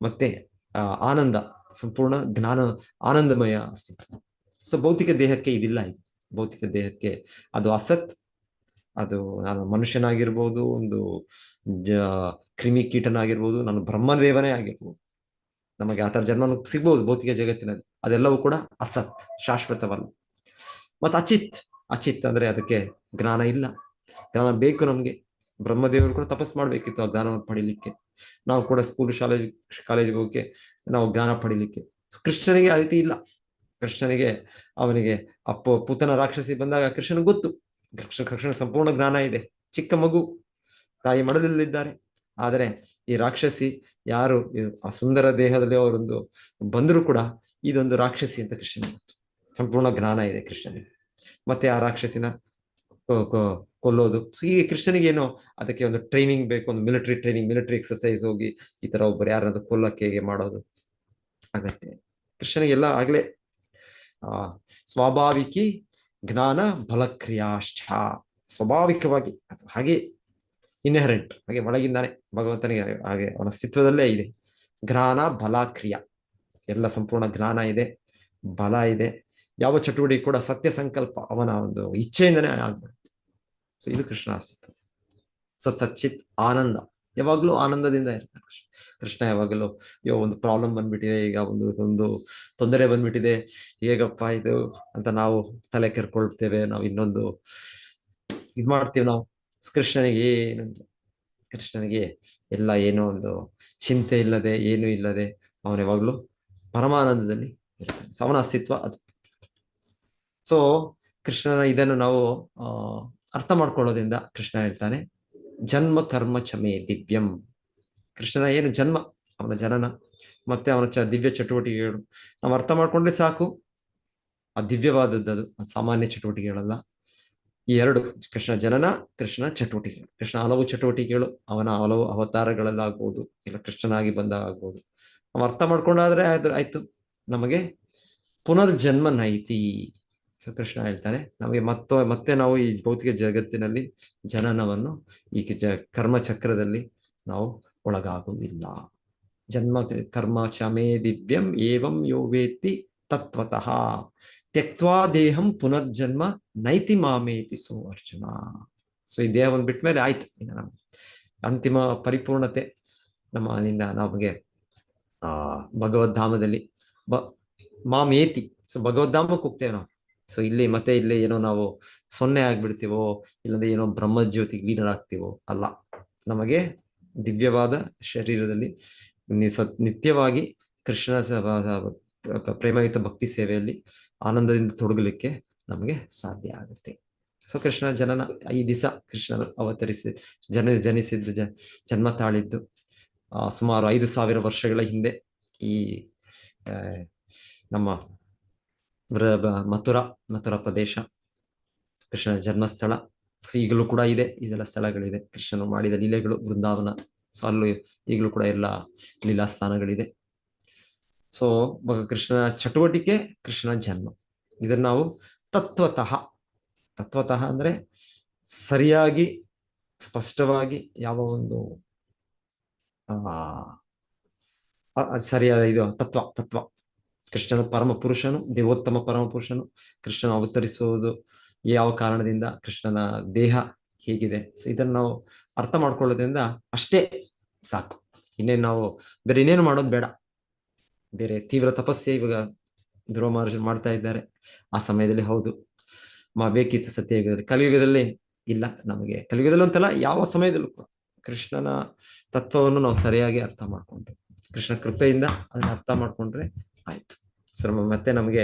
ಮತ್ತೆ ಆನಂದ ಸಂಪೂರ್ಣ ಆನಂದಮಯ ಅಸ್ತಿತ್ವ. ಸೊ ಭೌತಿಕ ದೇಹಕ್ಕೆ ಇದಿಲ್ಲ. ಇದು ಭೌತಿಕ ದೇಹಕ್ಕೆ ಅದು ಅಸತ್. ಅದು ನಾನು ಮನುಷ್ಯನಾಗಿರ್ಬೋದು, ಒಂದು ಕ್ರಿಮಿ ಕೀಟನಾಗಿರ್ಬೋದು, ನಾನು ಬ್ರಹ್ಮದೇವನೇ ಆಗಿರ್ಬೋದು, ನಮಗೆ ಆತರ ಜನ್ಮನು ಸಿಗ್ಬೋದು ಭೌತಿಕ ಜಗತ್ತಿನಲ್ಲಿ. ಅದೆಲ್ಲವೂ ಕೂಡ ಅಸತ್, ಶಾಶ್ವತವಲ್ಲ. ಮತ್ತೆ ಅಚಿತ್ ಅಂದ್ರೆ ಅದಕ್ಕೆ ಜ್ಞಾನ ಇಲ್ಲ. ಜ್ಞಾನ ಬೇಕು ನಮ್ಗೆ. ಬ್ರಹ್ಮದೇವರು ಕೂಡ ತಪಸ್ ಮಾಡ್ಬೇಕಿತ್ತು ಆ ಜ್ಞಾನವನ್ನು ಪಡಿಲಿಕ್ಕೆ. ನಾವು ಕೂಡ ಸ್ಕೂಲ್ ಕಾಲೇಜಿಗೆ ಹೋಗಿ ನಾವು ಜ್ಞಾನ ಪಡಿಲಿಕ್ಕೆ. ಕೃಷ್ಣನಿಗೆ ಆ ರೀತಿ ಇಲ್ಲ. ಕೃಷ್ಣನಿಗೆ ಅವನಿಗೆ ಪುತನ ರಾಕ್ಷಸಿ ಬಂದಾಗ ಕೃಷ್ಣನಿಗೆ ಗೊತ್ತು, ಕೃಷ್ಣ ಸಂಪೂರ್ಣ ಜ್ಞಾನ ಇದೆ. ಚಿಕ್ಕ ಮಗು ತಾಯಿ ಮಡದಲ್ಲಿದ್ದಾರೆ. ಆದರೆ ಈ ರಾಕ್ಷಸಿ ಯಾರು ಆ ಸುಂದರ ದೇಹದಲ್ಲಿ ಅವರೊಂದು ಬಂದರೂ ಕೂಡ ಇದೊಂದು ರಾಕ್ಷಸಿ ಅಂತ ಕೃಷ್ಣನಿಗೆ ಗೊತ್ತು. ಸಂಪೂರ್ಣ ಜ್ಞಾನ ಇದೆ ಕೃಷ್ಣನಿಗೆ. ಮತ್ತೆ ಆ ರಾಕ್ಷಸಿನ ಕೊಲ್ಲೋದು. ಸೊ ಈ ಕೃಷ್ಣನಿಗೆ ಏನೋ ಅದಕ್ಕೆ ಒಂದು ಟ್ರೈನಿಂಗ್ ಬೇಕು, ಒಂದು ಮಿಲಿಟರಿ ಟ್ರೈನಿಂಗ್, ಮಿಲಿಟರಿ ಎಕ್ಸರ್ಸೈಸ್, ಹೋಗಿ ಈ ತರ ಒಬ್ಬರು ಯಾರನ್ನ ಕೊಲ್ಲಕ್ಕೆ ಹೇಗೆ ಮಾಡೋದು ಆಗತ್ತೆ. ಕೃಷ್ಣನಿಗೆಲ್ಲ ಆಗ್ಲೇ ಸ್ವಾಭಾವಿಕಿ ಜ್ಞಾನ ಬಲಕ್ರಿಯಾಶ್ಚ, ಸ್ವಾಭಾವಿಕವಾಗಿ ಅದು ಹಾಗೆ ಇನ್ಹೆರೆಂಟ್, ಹಾಗೆ ಒಳಗಿಂದಾನೆ ಭಗವಂತನಿಗೆ ಹಾಗೆ ಅವನ ಅಸ್ತಿತ್ವದಲ್ಲೇ ಇದೆ. ಜ್ಞಾನ ಬಲ ಕ್ರಿಯಾ ಎಲ್ಲ ಸಂಪೂರ್ಣ ಜ್ಞಾನ ಇದೆ, ಬಲ ಇದೆ. ಯಾವ ಚಟುವಟಿಕೆ ಕೂಡ ಸತ್ಯ ಸಂಕಲ್ಪ ಅವನ ಒಂದು ಇಚ್ಛೆಯಿಂದನೇ ಆಗ್ಬಿಡುತ್ತೆ. ಸೊ ಇದು ಕೃಷ್ಣ ಅಸ್ತಿತ್ವ. ಸೊ ಸಚ್ಚಿತ್ ಆನಂದ, ಯಾವಾಗ್ಲೂ ಆನಂದದಿಂದ ಇರ್ತಾರೆ ಕೃಷ್ಣ. ಯಾವಾಗಲೂ ಒಂದು ಪ್ರಾಬ್ಲಮ್ ಬಂದ್ಬಿಟ್ಟಿದೆ, ಈಗ ಒಂದು ತೊಂದರೆ ಬಂದ್ಬಿಟ್ಟಿದೆ, ಹೇಗಪ್ಪ ಇದು ಅಂತ ನಾವು ತಲೆ ಕೆರ್ಕೊಳ್ತೇವೆ, ನಾವು ಇನ್ನೊಂದು ಇದ್ ಮಾಡ್ತೀವಿ ನಾವು. ಕೃಷ್ಣನಿಗೆ ಎಲ್ಲ ಏನೋ ಒಂದು ಚಿಂತೆ ಇಲ್ಲದೆ, ಏನು ಇಲ್ಲದೆ ಅವನ ಯಾವಾಗ್ಲೂ ಪರಮಾನಂದದಲ್ಲಿ ಇರ್ತಾನೆ. ಸೊ ಅವನ ಅಸ್ತಿತ್ವ ಅದು. ಸೊ ಕೃಷ್ಣನ ಇದನ್ನು ನಾವು ಅರ್ಥ ಮಾಡ್ಕೊಳ್ಳೋದ್ರಿಂದ ಕೃಷ್ಣ ಹೇಳ್ತಾನೆ ಜನ್ಮ ಕರ್ಮ ಚಮೆ ದಿವ್ಯಂ. ಕೃಷ್ಣನ ಏನು ಜನ್ಮ, ಅವನ ಜನನ ಮತ್ತೆ ಅವನ ದಿವ್ಯ ಚಟುವಟಿಕೆಗಳು ನಾವು ಅರ್ಥ ಮಾಡ್ಕೊಂಡ್ರೆ ಸಾಕು. ಆ ದಿವ್ಯವಾದದ್ದು, ಸಾಮಾನ್ಯ ಚಟುವಟಿಕೆಗಳಲ್ಲ. ಈ ಎರಡು, ಕೃಷ್ಣ ಜನನ, ಕೃಷ್ಣ ಚಟುವಟಿಕೆಗಳು. ಕೃಷ್ಣ ಹಲವು ಚಟುವಟಿಕೆಗಳು ಅವನ ಹಲವು ಅವತಾರಗಳಲ್ಲಾಗ್ಬೋದು, ಇಲ್ಲ ಕೃಷ್ಣನಾಗಿ ಬಂದಾಗ್ಬೋದು. ನಾವು ಅರ್ಥ ಮಾಡ್ಕೊಂಡಾದ್ರೆ ಆಯ್ತು, ನಮಗೆ ಪುನರ್ಜನ್ಮ ನೈತಿ. ಸೊ ಕೃಷ್ಣ ಹೇಳ್ತಾನೆ ನಮಗೆ ಮತ್ತೆ ನಾವು ಈ ಭೌತಿಕ ಜಗತ್ತಿನಲ್ಲಿ ಜನನವನ್ನು ಈ ಕರ್ಮ ಚಕ್ರದಲ್ಲಿ ನಾವು ಒಳಗಾಗುವುದಿಲ್ಲ. ಜನ್ಮ ಕರ್ಮ ಚಮೇ ದಿವ್ಯಂ ಏವಂ ಯೋ ವೇತ್ತಿ ತತ್ವತಃ ತ್ಯಕ್ವಾ ದೇಹಂ ಪುನರ್ಜನ್ಮ ನೈತಿ ಮಾಮೇತಿ ಸೋ ಅರ್ಜುನ. ಸೊ ಈ ದೇಹವನ್ನು ಬಿಟ್ಟ ಮೇಲೆ ಆಯ್ತು, ನಮ್ಮ ಅಂತಿಮ ಪರಿಪೂರ್ಣತೆ ನಮಗೆ ಭಗವದ್ಧಾಮದಲ್ಲಿ ಮಾಮೇತಿ. ಸೊ ಭಗವದ್ಧಾಮಕ್ಕೆ ಹೋಗ್ತೇವೆ ನಾವು. ಸೊ ಇಲ್ಲಿ ಏನೋ ನಾವು ಸೊನ್ನೆ ಆಗ್ಬಿಡ್ತೀವೋ, ಇಲ್ಲಂದ್ರೆ ಏನೋ ಬ್ರಹ್ಮಜ್ಯೋತಿಗೆ ಲೀನರಾಗ್ತೀವೋ ಅಲ್ಲ. ನಮಗೆ ದಿವ್ಯವಾದ ಶರೀರದಲ್ಲಿ ನಿತ್ಯವಾಗಿ ಕೃಷ್ಣ ಪ್ರೇಮಯುತ ಭಕ್ತಿ ಸೇವೆಯಲ್ಲಿ ಆನಂದದಿಂದ ತೊಡಗಲಿಕ್ಕೆ ನಮಗೆ ಸಾಧ್ಯ ಆಗುತ್ತೆ. ಸೊ ಕೃಷ್ಣ ಜನನ ಈ ದಿವಸ ಕೃಷ್ಣನು ಅವತರಿಸಿ ಜನಿಸಿದ್ದು ಜನ್ಮ ತಾಳಿದ್ದು ಸುಮಾರು 5,000 ವರ್ಷಗಳ ಹಿಂದೆ ಈ ನಮ್ಮ ಮಥುರಾ ಪ್ರದೇಶ ಕೃಷ್ಣನ ಜನ್ಮಸ್ಥಳ. ಈಗಲೂ ಕೂಡ ಇದೆ, ಇದೆಲ್ಲ ಸ್ಥಳಗಳಿದೆ. ಕೃಷ್ಣನು ಮಾಡಿದ ಲೀಲೆಗಳು ವೃಂದಾವನ, ಸೊ ಅಲ್ಲೂ ಈಗಲೂ ಕೂಡ ಎಲ್ಲ ಲೀಲಾ ಸ್ಥಾನಗಳಿದೆ. ಸೊ ಕೃಷ್ಣನ ಚಟುವಟಿಕೆ, ಕೃಷ್ಣನ ಜನ್ಮ, ಇದನ್ನು ನಾವು ತತ್ವತಃ ಅಂದ್ರೆ ಸರಿಯಾಗಿ ಸ್ಪಷ್ಟವಾಗಿ ಯಾವ ಒಂದು ಸರಿಯಾದ ಇದು ತತ್ವ ಕೃಷ್ಣನ ಪರಮ ಪುರುಷನು, ದೇವೋತ್ತಮ ಪರಮ ಪುರುಷನು. ಕೃಷ್ಣನ ಅವತರಿಸುವುದು ಯಾವ ಕಾರಣದಿಂದ, ಕೃಷ್ಣನ ದೇಹ ಹೇಗಿದೆ, ಸೊ ಇದನ್ನು ನಾವು ಅರ್ಥ ಮಾಡ್ಕೊಳ್ಳೋದ್ರಿಂದ ಅಷ್ಟೇ ಸಾಕು. ಇನ್ನೇನು ನಾವು ಬೇರೆ ಇನ್ನೇನು ಮಾಡೋದು ಬೇಡ. ಬೇರೆ ತೀವ್ರ ತಪಸ್ಸೆ ಇವಾಗ ಧ್ರುವ ಮಹರ್ಷಿ ಮಾಡ್ತಾ ಇದ್ದಾರೆ. ಆ ಸಮಯದಲ್ಲಿ ಹೌದು ಬೇಕಿತ್ತು ಸತ್ಯಯುಗದಲ್ಲಿ. ಕಲಿಯುಗದಲ್ಲಿ ಇಲ್ಲ. ನಮಗೆ ಕಲಿಯುಗದಲ್ಲಿ ಅಂತಲ್ಲ, ಯಾವ ಸಮಯದಲ್ಲೂ ಕೂಡ ಕೃಷ್ಣನ ತತ್ವವನ್ನು ನಾವು ಸರಿಯಾಗಿ ಅರ್ಥ ಮಾಡ್ಕೊಂಡ್ರೆ, ಕೃಷ್ಣ ಕೃಪೆಯಿಂದ ಅದನ್ನ ಅರ್ಥ ಮಾಡ್ಕೊಂಡ್ರೆ ಆಯ್ತು. ಸರ್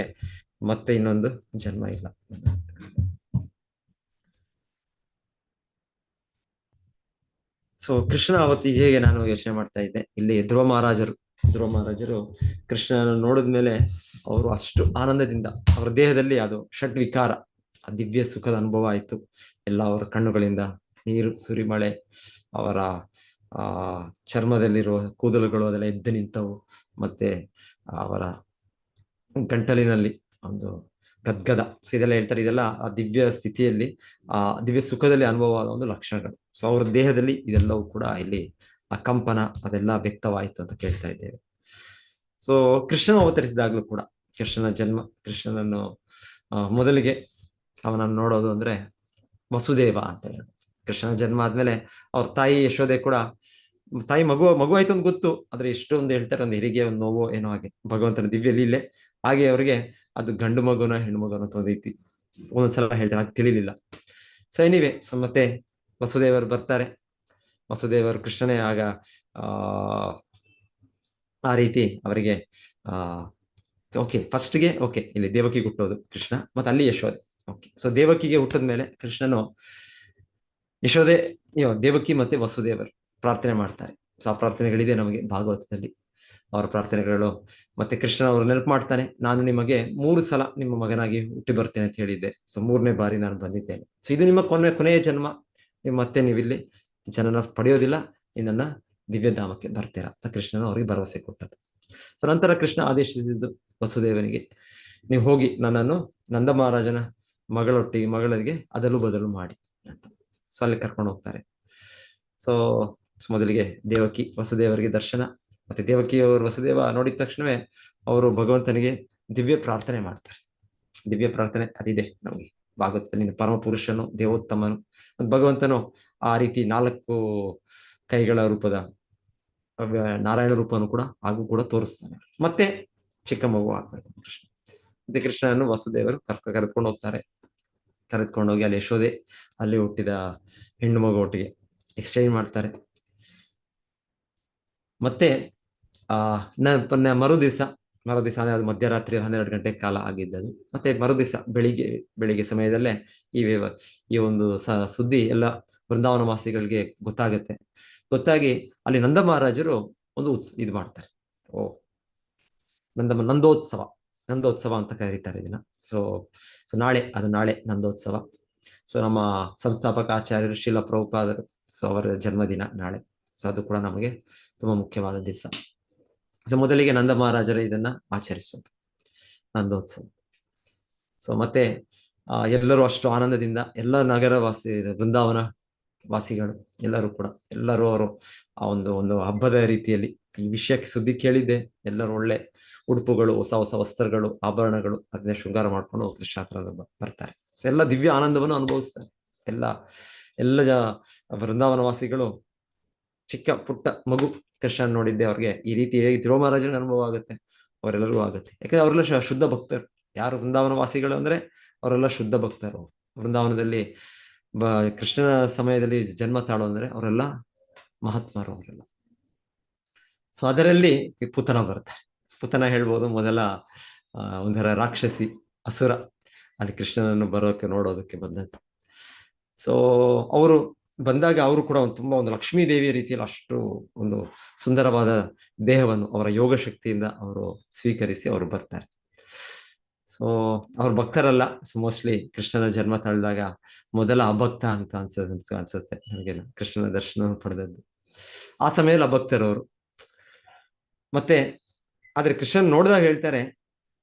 ಮತ್ತೆ ಇನ್ನೊಂದು ಜನ್ಮ ಇಲ್ಲ. ಸೊ ಕೃಷ್ಣ ಅವತ್ತಿಗೆ ಹೇಗೆ ನಾನು ಯೋಚನೆ ಮಾಡ್ತಾ ಇದ್ದೆ, ಇಲ್ಲಿ ಧ್ರುವ ಮಹಾರಾಜರು ಕೃಷ್ಣನ ನೋಡಿದ್ಮೇಲೆ ಅವರು ಅಷ್ಟು ಆನಂದದಿಂದ ಅವರ ದೇಹದಲ್ಲಿ ಅದು ಷಡ್ವಿಕಾರ, ಆ ದಿವ್ಯ ಸುಖದ ಅನುಭವ ಆಯ್ತು. ಎಲ್ಲ ಅವರ ಕಣ್ಣುಗಳಿಂದ ನೀರು ಸುರಿಮಳೆ, ಅವರ ಚರ್ಮದಲ್ಲಿರುವ ಕೂದಲುಗಳು ಅದೆಲ್ಲ ಎದ್ದು ನಿಂತವು. ಮತ್ತೆ ಅವರ ಗಂಟಲಿನಲ್ಲಿ ಒಂದು ಗದ್ಗದ, ಸೊ ಇದೆಲ್ಲ ಹೇಳ್ತಾರೆ. ಇದೆಲ್ಲ ಆ ದಿವ್ಯ ಸ್ಥಿತಿಯಲ್ಲಿ, ಆ ದಿವ್ಯ ಸುಖದಲ್ಲಿ ಅನುಭವವಾದ ಒಂದು ಲಕ್ಷಣಗಳು. ಸೊ ಅವ್ರ ದೇಹದಲ್ಲಿ ಇದೆಲ್ಲವೂ ಕೂಡ ಇಲ್ಲಿ ಆ ಕಂಪನ ಅದೆಲ್ಲ ವ್ಯಕ್ತವಾಯಿತು ಅಂತ ಕೇಳ್ತಾ ಇದ್ದೇವೆ. ಸೊ ಕೃಷ್ಣನು ಅವತರಿಸಿದಾಗ್ಲೂ ಕೂಡ ಕೃಷ್ಣನ ಜನ್ಮ, ಕೃಷ್ಣನನ್ನು ಮೊದಲಿಗೆ ಅವನನ್ನು ನೋಡೋದು ಅಂದ್ರೆ ವಸುದೇವ ಅಂತ ಹೇಳೋದು. ಕೃಷ್ಣನ ಜನ್ಮ ಆದ್ಮೇಲೆ ಅವ್ರ ತಾಯಿ ಯಶೋದೆ ಕೂಡ, ತಾಯಿ ಮಗು ಆಯ್ತು ಅಂತ ಗೊತ್ತು, ಆದ್ರೆ ಎಷ್ಟೊಂದು ಹೇಳ್ತಾರೆ, ಒಂದು ಹೆರಿಗೆ, ಒಂದು ನೋವೋ ಏನೋ ಹಾಗೆ, ಭಗವಂತನ ದಿವ್ಯ ಲೀಲೆ. ಹಾಗೆ ಅವರಿಗೆ ಅದು ಗಂಡು ಮಗುನ ಹೆಣ್ಣು ಮಗುನ ತೊಂದೈತಿ, ಒಂದೊಂದ್ಸಲ ಹೇಳ್ತಾರೆ, ಅದು ತಿಳಿಲಿಲ್ಲ. ಸೊ ಎನಿವೆ, ಸೊ ಮತ್ತೆ ವಸುದೇವರು ಬರ್ತಾರೆ. ವಸುದೇವರು ಕೃಷ್ಣನೇ ಆಗ ಆ ರೀತಿ ಅವರಿಗೆ ಫಸ್ಟ್ಗೆ ಇಲ್ಲಿ ದೇವಕಿಗೆ ಹುಟ್ಟೋದು ಕೃಷ್ಣ, ಮತ್ತೆ ಅಲ್ಲಿ ಯಶೋದೆ. ಸೊ ದೇವಕಿಗೆ ಹುಟ್ಟಿದ್ಮೇಲೆ ಕೃಷ್ಣನು ಯಶೋದೆ, ದೇವಕಿ ಮತ್ತೆ ವಸುದೇವರು ಪ್ರಾರ್ಥನೆ ಮಾಡ್ತಾರೆ. ಸೊ ಆ ಪ್ರಾರ್ಥನೆಗಳಿದೆ ನಮಗೆ ಭಾಗವತದಲ್ಲಿ, ಅವರ ಪ್ರಾರ್ಥನೆಗಳು. ಮತ್ತೆ ಕೃಷ್ಣ ಅವರು ನೆನಪು ಮಾಡ್ತಾನೆ, ನಾನು ನಿಮಗೆ 3 ಸಲ ನಿಮ್ಮ ಮಗನಾಗಿ ಹುಟ್ಟಿ ಬರ್ತೇನೆ ಅಂತ ಹೇಳಿದ್ದೆ. ಸೊ 3ನೇ ಬಾರಿ ನಾನು ಬಂದಿದ್ದೇನೆ. ಸೊ ಇದು ನಿಮ್ಮ ಕೊನೆಯ ಜನ್ಮ, ಮತ್ತೆ ನೀವಿಲ್ಲಿ ಜನನ ಪಡೆಯೋದಿಲ್ಲ, ನನ್ನ ದಿವ್ಯಧಾಮಕ್ಕೆ ಬರ್ತೀರಾ ಅಂತ ಕೃಷ್ಣನ ಅವರಿಗೆ ಭರವಸೆ ಕೊಟ್ಟದ್ದು. ಸೊ ನಂತರ ಕೃಷ್ಣ ಆದೇಶಿಸಿದ್ದು ವಸುದೇವನಿಗೆ, ನೀವು ಹೋಗಿ ನನ್ನನ್ನು ನಂದ ಮಹಾರಾಜನ ಮಗಳಿಗೆ ಅದಲು ಬದಲು ಮಾಡಿ ಅಂತ. ಸೊ ಅಲ್ಲಿ ಕರ್ಕೊಂಡು ಹೋಗ್ತಾರೆ. ಸೊ ಮೊದಲಿಗೆ ದೇವಕಿ ವಸುದೇವರಿಗೆ ದರ್ಶನ, ಮತ್ತೆ ದೇವಕಿಯವರು ವಸುದೇವ ನೋಡಿದ ತಕ್ಷಣವೇ ಅವರು ಭಗವಂತನಿಗೆ ದಿವ್ಯ ಪ್ರಾರ್ಥನೆ ಮಾಡ್ತಾರೆ. ದಿವ್ಯ ಪ್ರಾರ್ಥನೆ ಅದಿದೆ ನಮಗೆ ಭಾಗವತದಲ್ಲಿ, ಪರಮ ಪುರುಷನು, ದೇವೋತ್ತಮನು. ಭಗವಂತನು ಆ ರೀತಿ 4 ಕೈಗಳ ರೂಪದ ನಾರಾಯಣ ರೂಪನು ಕೂಡ ತೋರಿಸ್ತಾನೆ. ಮತ್ತೆ ಚಿಕ್ಕ ಮಗು ಆಗ್ಬೇಕು ಕೃಷ್ಣ. ಮತ್ತೆ ಕೃಷ್ಣನನ್ನು ವಸುದೇವರು ಕರೆದುಕೊಂಡು ಹೋಗ್ತಾರೆ. ಕರೆದುಕೊಂಡು ಹೋಗಿ ಅಲ್ಲಿ ಯಶೋದೆ, ಅಲ್ಲಿ ಹುಟ್ಟಿದ ಹೆಣ್ಣು ಮಗು ಒಟ್ಟಿಗೆ ಎಕ್ಸ್ಚೇಂಜ್ ಮಾಡ್ತಾರೆ. ಮತ್ತೆ ಮರುದಿವಸ ಅಂದ್ರೆ ಅದು ಮಧ್ಯರಾತ್ರಿ 12 ಗಂಟೆ ಕಾಲ ಆಗಿದ್ದದು. ಮತ್ತೆ ಮರುದಿವಸ ಬೆಳಿಗ್ಗೆ ಸಮಯದಲ್ಲೇ ಈ ಒಂದು ಸುದ್ದಿ ಎಲ್ಲ ವೃಂದಾವನ ವಾಸಿಗಳಿಗೆ ಗೊತ್ತಾಗಿ ಅಲ್ಲಿ ನಂದ ಮಹಾರಾಜರು ಒಂದು ಇದು ಮಾಡ್ತಾರೆ. ನಂದೋತ್ಸವ ಅಂತ ಕರೀತಾರೆ ಇದನ್ನ. ಸೊ ನಾಳೆ ನಂದೋತ್ಸವ. ಸೊ ನಮ್ಮ ಸಂಸ್ಥಾಪಕ ಆಚಾರ್ಯರು ಶ್ರೀಲ ಪ್ರಭುಪಾದರು, ಸೊ ಅವರ ಜನ್ಮದಿನ ನಾಳೆ. ಸೊ ಅದು ಕೂಡ ನಮಗೆ ತುಂಬಾ ಮುಖ್ಯವಾದ ದಿವಸ. ಸೊ ಮೊದಲಿಗೆ ನಂದ ಮಹಾರಾಜರು ಇದನ್ನ ಆಚರಿಸೋದು ನಂದೋತ್ಸವ. ಸೊ ಮತ್ತೆ ಎಲ್ಲರೂ ಅಷ್ಟು ಆನಂದದಿಂದ, ಎಲ್ಲ ವೃಂದಾವನ ವಾಸಿಗಳು ಎಲ್ಲರೂ ಅವರು ಆ ಒಂದು ಹಬ್ಬದ ರೀತಿಯಲ್ಲಿ ಈ ವಿಷಯಕ್ಕೆ ಸುದ್ದಿ ಕೇಳಿದ್ದೆ. ಎಲ್ಲರೂ ಒಳ್ಳೆ ಉಡುಪುಗಳು, ಹೊಸ ವಸ್ತ್ರಗಳು, ಆಭರಣಗಳು, ಅದನ್ನೇ ಶೃಂಗಾರ ಮಾಡ್ಕೊಂಡು ಕೃಷ್ಣ ಹತ್ರ ಬರ್ತಾರೆ. ಸೊ ಎಲ್ಲ ದಿವ್ಯ ಆನಂದವನ್ನು ಅನುಭವಿಸ್ತಾರೆ. ಎಲ್ಲ ವೃಂದಾವನ ವಾಸಿಗಳು, ಚಿಕ್ಕ ಪುಟ್ಟ ಮಗು ಕೃಷ್ಣ ನೋಡಿದ್ದೆ ಅವ್ರಿಗೆ ಈ ರೀತಿ ಹೇಗೆ ಧ್ರುವ ಮಹಾರಾಜನಿಗೆ ಅನುಭವ ಆಗುತ್ತೆ, ಅವರೆಲ್ಲರಿಗೂ ಆಗುತ್ತೆ. ಯಾಕಂದ್ರೆ ಅವರೆಲ್ಲ ಶುದ್ಧ ಭಕ್ತರು. ಯಾರು ವೃಂದಾವನ ವಾಸಿಗಳು ಅಂದ್ರೆ ಅವರೆಲ್ಲ ಶುದ್ಧ ಭಕ್ತರು. ವೃಂದಾವನದಲ್ಲಿ ಕೃಷ್ಣನ ಸಮಯದಲ್ಲಿ ಜನ್ಮ ತಾಳು ಅಂದ್ರೆ ಅವರೆಲ್ಲ ಮಹಾತ್ಮರು, ಅವರೆಲ್ಲ. ಸೊ ಅದರಲ್ಲಿ ಪುತನ ಬರ್ತಾರೆ. ಪುತನ ಹೇಳ್ಬೋದು, ಮೊದಲ ಒಂಥರ ರಾಕ್ಷಸಿ, ಅಸುರ ಅಲ್ಲಿ ಕೃಷ್ಣನನ್ನು ಬರೋಕೆ ನೋಡೋದಕ್ಕೆ ಬಂದಂತೆ. ಸೊ ಅವರು ಬಂದಾಗ ಅವರು ಕೂಡ ತುಂಬಾ ಒಂದು ಲಕ್ಷ್ಮೀ ದೇವಿಯ ರೀತಿಯಲ್ಲಿ ಅಷ್ಟು ಒಂದು ಸುಂದರವಾದ ದೇಹವನ್ನು ಅವರ ಯೋಗ ಶಕ್ತಿಯಿಂದ ಅವರು ಸ್ವೀಕರಿಸಿ ಅವರು ಬರ್ತಾರೆ. ಸೊ ಅವ್ರ ಭಕ್ತರಲ್ಲ, ಸೊ ಮೋಸ್ಟ್ಲಿ ಕೃಷ್ಣನ ಜನ್ಮ ತಳೆದಾಗ ಮೊದಲ ಅಭಕ್ತ ಅಂತ ಅನ್ಸುತ್ತೆ ನನಗೆಲ್ಲ, ಕೃಷ್ಣನ ದರ್ಶನ ಪಡೆದದ್ದು ಆ ಸಮಯದಲ್ಲಿ ಅಭಕ್ತರವರು. ಮತ್ತೆ ಆದ್ರೆ ಕೃಷ್ಣನ್ ನೋಡಿದಾಗ ಹೇಳ್ತಾರೆ,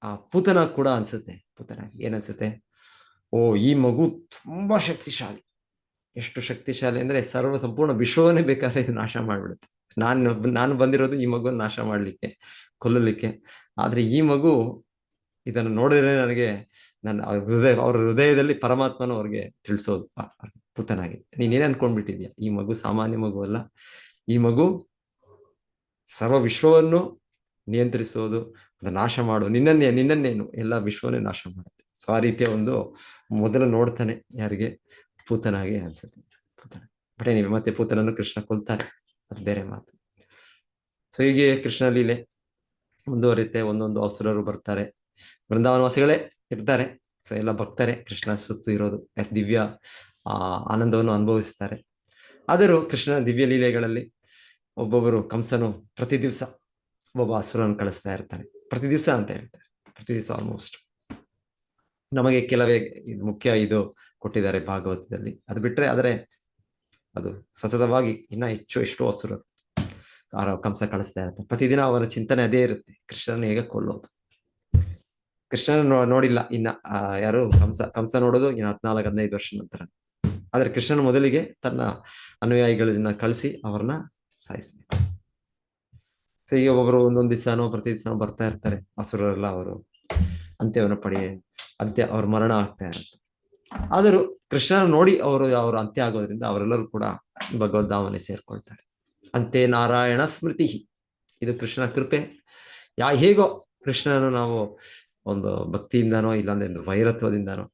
ಆ ಪೂತನ ಕೂಡ ಅನ್ಸುತ್ತೆ, ಪೂತನ ಏನನ್ಸುತ್ತೆ, ಓ ಈ ಮಗು ತುಂಬಾ ಶಕ್ತಿಶಾಲಿ. ಎಷ್ಟು ಶಕ್ತಿಶಾಲಿ ಅಂದ್ರೆ ಸಂಪೂರ್ಣ ವಿಶ್ವವನ್ನೇ ಬೇಕಾದ್ರೆ ಇದು ನಾಶ ಮಾಡ್ಬಿಡುತ್ತೆ. ನಾನು ಬಂದಿರೋದು ಈ ಮಗುವನ್ನು ನಾಶ ಮಾಡ್ಲಿಕ್ಕೆ, ಕೊಲ್ಲಲಿಕ್ಕೆ. ಆದ್ರೆ ಈ ಮಗು ಇದನ್ನು ನೋಡಿದ್ರೆ ನನಗೆ ಅವ್ರ ಹೃದಯದಲ್ಲಿ ಪರಮಾತ್ಮನ ಅವ್ರಿಗೆ ತಿಳಿಸೋದು ಪುತನಾಗಿ. ನೀನೇನ್ ಅನ್ಕೊಂಡ್ಬಿಟ್ಟಿದ್ಯಾ, ಈ ಮಗು ಸಾಮಾನ್ಯ ಮಗು ಅಲ್ಲ, ಈ ಮಗು ಸರ್ವ ವಿಶ್ವವನ್ನು ನಿಯಂತ್ರಿಸೋದು, ನಾಶ ಮಾಡು, ನಿನ್ನನ್ನೇನು ಎಲ್ಲ ವಿಶ್ವವನ್ನೇ ನಾಶ ಮಾಡುತ್ತೆ. ಸೊ ಆ ರೀತಿಯ ಒಂದು ಮೊದಲು ನೋಡ್ತಾನೆ ಯಾರಿಗೆ, ಪೂತನಾಗೆ ಅನ್ಸುತ್ತೆ. ಬಟ್ ನೀವು ಮತ್ತೆ ಪೂತನನ್ನು ಕೃಷ್ಣ ಕೊಲ್ತಾರೆ, ಅದು ಬೇರೆ ಮಾತು. ಸೊ ಹೀಗೆ ಕೃಷ್ಣ ಲೀಲೆ ಮುಂದುವರಿಯುತ್ತೆ. ಒಂದೊಂದು ಅಸುರರು ಬರ್ತಾರೆ, ಬೃಂದಾವನವಾಸಿಗಳೇ ಇರ್ತಾರೆ. ಸೊ ಎಲ್ಲ ಭಕ್ತರೆ ಕೃಷ್ಣ ಸುತ್ತು ಇರೋದು, ದಿವ್ಯ ಆನಂದವನ್ನು ಅನುಭವಿಸ್ತಾರೆ. ಆದರೂ ಕೃಷ್ಣನ ದಿವ್ಯ ಲೀಲೆಗಳಲ್ಲಿ ಒಬ್ಬೊಬ್ಬರು ಕಂಸನು ಪ್ರತಿ ದಿವಸ ಒಬ್ಬ ಅಸುರನ್ನು ಕಳಿಸ್ತಾ ಇರ್ತಾನೆ. ಪ್ರತಿ ದಿವಸ ಅಂತ ಹೇಳ್ತಾರೆ, ಪ್ರತಿ ದಿವಸ ಆಲ್ಮೋಸ್ಟ್. ನಮಗೆ ಕೆಲವೇ ಇದು ಮುಖ್ಯ ಇದು ಕೊಟ್ಟಿದ್ದಾರೆ ಭಾಗವತದಲ್ಲಿ, ಅದು ಬಿಟ್ರೆ ಆದರೆ ಅದು ಸತತವಾಗಿ ಇನ್ನ ಎಷ್ಟೋ ಅಸುರರು ಕಂಸ ಕಳಿಸ್ತಾ ಇರ್ತಾರೆ. ಪ್ರತಿದಿನ ಅವರ ಚಿಂತನೆ ಅದೇ ಇರುತ್ತೆ, ಕೃಷ್ಣನ ಹೇಗೆ ಕೊಲ್ಲೋದು. ಕೃಷ್ಣನ ನೋಡಿಲ್ಲ ಇನ್ನ ಯಾರು ಕಂಸ ನೋಡೋದು ಇನ್ನು 14-15 ವರ್ಷ ನಂತರ. ಆದ್ರೆ ಕೃಷ್ಣನ ಮೊದಲಿಗೆ ತನ್ನ ಅನುಯಾಯಿಗಳನ್ನ ಕಳಿಸಿ ಅವ್ರನ್ನ ಸಾಯಿಸ್ಬೇಕು. ಸೊ ಈಗ ಒಬ್ಬರು ಒಂದೊಂದ್ ದಿವಸನೋ ಪ್ರತಿ ದಿವಸನೋ ಬರ್ತಾ ಇರ್ತಾರೆ ಅಸುರರೆಲ್ಲ, ಅವರು ಅಂತ್ಯ ಅವ್ರ ಮರಣ ಆಗ್ತಾ ಇರುತ್ತೆ. ಆದರೂ ಕೃಷ್ಣನ ನೋಡಿ ಅವರು ಅಂತ್ಯ ಆಗೋದ್ರಿಂದ ಅವರೆಲ್ಲರೂ ಕೂಡ ಭಗವದ್ಧಾಮನೆ ಸೇರ್ಕೊಳ್ತಾರೆ. ಅಂತೆ ನಾರಾಯಣ ಸ್ಮೃತಿ, ಇದು ಕೃಷ್ಣನ ಕೃಪೆ. ಹೇಗೋ ಕೃಷ್ಣನು ನಾವು ಒಂದು ಭಕ್ತಿಯಿಂದಾನೋ ಇಲ್ಲಾಂದ್ರೆ ವೈರತ್ವದಿಂದಾನೋ,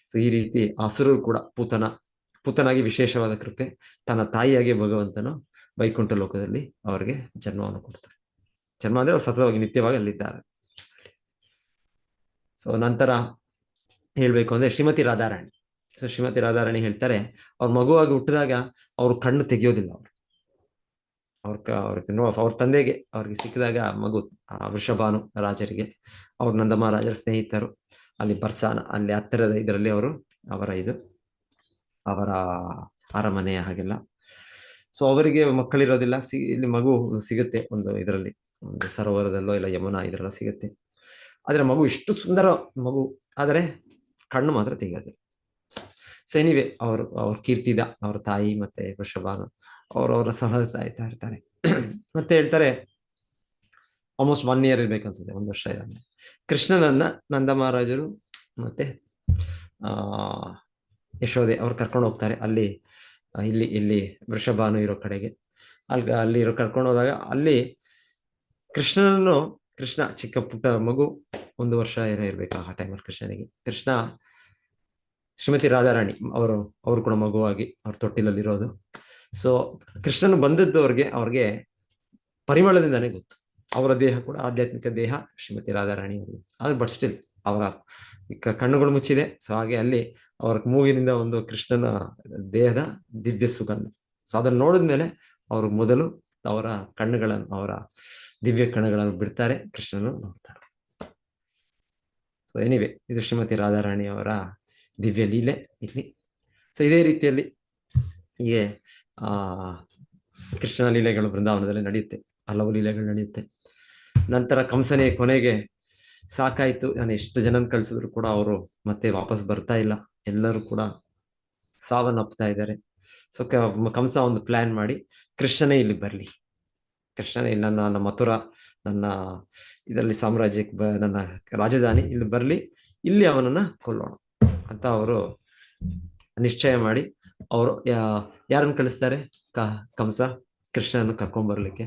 ಸೊ ಈ ರೀತಿ ಅಸುರರು ಕೂಡ ಪೂತನಾಗಿ ವಿಶೇಷವಾದ ಕೃಪೆ, ತನ್ನ ತಾಯಿಯಾಗಿ ಭಗವಂತನು ವೈಕುಂಠ ಲೋಕದಲ್ಲಿ ಅವರಿಗೆ ಜನ್ಮವನ್ನು ಕೊಡ್ತಾರೆ. ಜನ್ಮ ಅಂದ್ರೆ ಅವ್ರು ಸತತವಾಗಿ ನಿತ್ಯವಾಗಿ ಅಲ್ಲಿದ್ದಾರೆ. ಸೊ ನಂತರ ಹೇಳ್ಬೇಕು ಅಂದ್ರೆ ಶ್ರೀಮತಿ ರಾಧಾರಾಣಿ. ಸೊ ಶ್ರೀಮತಿ ರಾಧಾರಾಣಿ ಹೇಳ್ತಾರೆ, ಅವ್ರ ಮಗುವಾಗಿ ಹುಟ್ಟಿದಾಗ ಅವ್ರ ಕಣ್ಣು ತೆಗೆಯೋದಿಲ್ಲ. ಅವ್ರ ತಂದೆಗೆ ಅವ್ರಿಗೆ ಸಿಕ್ಕಿದಾಗ ಮಗು ವೃಷಭಾನು ರಾಜರಿಗೆ, ಅವ್ರ ನಂದ ಮಹಾರಾಜರ ಸ್ನೇಹಿತರು ಅಲ್ಲಿ ಬರ್ಸಾನ, ಅಲ್ಲಿ ಹತ್ತಿರದ ಇದರಲ್ಲಿ ಅವರ ಅರಮನೆಯ ಹಾಗೆಲ್ಲ. ಸೊ ಅವರಿಗೆ ಮಕ್ಕಳಿರೋದಿಲ್ಲ. ಇಲ್ಲಿ ಮಗು ಸಿಗುತ್ತೆ ಒಂದು ಇದರಲ್ಲಿ, ಒಂದು ಸರೋವರದಲ್ಲೋ ಇಲ್ಲ ಯಮುನಾ ಇದರೆಲ್ಲ ಸಿಗುತ್ತೆ. ಆದ್ರೆ ಮಗು ಇಷ್ಟು ಸುಂದರ ಮಗು, ಆದರೆ ಕಣ್ಣು ಮಾತ್ರ ತೆಗೆಯೋದಿಲ್ಲ. ಸೊ ಎನಿವೆ ಅವ್ರ ಕೀರ್ತಿದ ಅವ್ರ ತಾಯಿ ಮತ್ತೆ ವೃಷಭಾನು ಅವರ ಸಹತಾ ಇರ್ತಾರೆ. ಮತ್ತೆ ಹೇಳ್ತಾರೆ ಆಲ್ಮೋಸ್ಟ್ 1 year ಇರ್ಬೇಕನ್ಸುತ್ತೆ, 1 ವರ್ಷ ಇದ್ದಾನೆ. ಕೃಷ್ಣನನ್ನ ನಂದ ಮಹಾರಾಜರು ಮತ್ತೆ ಯಶೋದೆ ಅವ್ರು ಕರ್ಕೊಂಡು ಹೋಗ್ತಾರೆ ಇಲ್ಲಿ ವೃಷಭಾನು ಇರೋ ಕಡೆಗೆ. ಅಲ್ಲಿ ಕರ್ಕೊಂಡು ಹೋದಾಗ ಅಲ್ಲಿ ಕೃಷ್ಣ ಚಿಕ್ಕ ಪುಟ್ಟ ಮಗು, 1 ವರ್ಷ ಇರ್ಬೇಕು ಆ ಟೈಮಲ್ಲಿ ಕೃಷ್ಣನಿಗೆ. ಕೃಷ್ಣ ಶ್ರೀಮತಿ ರಾಧಾರಾಣಿ ಅವರು ಕೂಡ ಮಗುವಾಗಿ ಅವ್ರ ತೊಟ್ಟಿಲಲ್ಲಿರೋದು. ಸೊ ಕೃಷ್ಣನು ಬಂದದ್ದು ಅವ್ರಿಗೆ ಪರಿಮಳದಿಂದಾನೇ ಗೊತ್ತು. ಅವರ ದೇಹ ಕೂಡ ಆಧ್ಯಾತ್ಮಿಕ ದೇಹ ಶ್ರೀಮತಿ ರಾಧಾರಾಣಿ ಅವರು. ಆದ್ರೆ ಬಟ್ ಸ್ಟಿಲ್ ಅವರ ಕಣ್ಣುಗಳು ಮುಚ್ಚಿದೆ. ಸೊ ಹಾಗೆ ಅಲ್ಲಿ ಅವರ ಮೂಗಿನಿಂದ ಒಂದು ಕೃಷ್ಣನ ದೇಹದ ದಿವ್ಯ ಸುಗಂಧ. ಸೊ ಅದನ್ನು ನೋಡಿದ್ಮೇಲೆ ಅವರು ಮೊದಲು ಅವರ ದಿವ್ಯ ಕಣ್ಣುಗಳನ್ನು ಬಿಡ್ತಾರೆ, ಕೃಷ್ಣನು ನೋಡ್ತಾರೆ. ಸೊ ಎನಿವೆ ಇದು ಶ್ರೀಮತಿ ರಾಧಾರಾಣಿ ಅವರ ದಿವ್ಯ ಲೀಲೆ ಇಲ್ಲಿ. ಸೊ ಇದೇ ರೀತಿಯಲ್ಲಿ ಹೀಗೆ ಕೃಷ್ಣನ ಲೀಲೆಗಳು ಬೃಂದಾವನದಲ್ಲಿ ನಡೆಯುತ್ತೆ, ಹಲವು ಲೀಲೆಗಳು ನಡೆಯುತ್ತೆ. ನಂತರ ಕಂಸನೇ ಕೊನೆಗೆ ಸಾಕಾಯ್ತು, ನಾನು ಎಷ್ಟು ಜನನ ಕಳ್ಸಿದ್ರು ಕೂಡ ಅವರು ಮತ್ತೆ ವಾಪಸ್ ಬರ್ತಾ ಇಲ್ಲ, ಎಲ್ಲರೂ ಕೂಡ ಸಾವನ್ನಪ್ತಾ ಇದ್ದಾರೆ. ಸೊ ಕಂಸ ಒಂದು ಪ್ಲಾನ್ ಮಾಡಿ, ಕೃಷ್ಣನೇ ಇಲ್ಲಿ ಬರ್ಲಿ, ಕೃಷ್ಣನೇ ಇಲ್ಲಿ ನನ್ನ ಮಥುರಾ, ನನ್ನ ಇದರಲ್ಲಿ ಸಾಮ್ರಾಜ್ಯಕ್ಕೆ ನನ್ನ ರಾಜಧಾನಿ ಇಲ್ಲಿ ಬರ್ಲಿ, ಇಲ್ಲಿ ಅವನನ್ನ ಕೊಲ್ಲೋಣ ಅಂತ ಅವರು ನಿಶ್ಚಯ ಮಾಡಿ ಅವರು ಯಾರನ್ನು ಕಳಿಸ್ತಾರೆ, ಕಂಸ ಕೃಷ್ಣನನ್ನು ಕರ್ಕೊಂಡ್ ಬರ್ಲಿಕ್ಕೆ.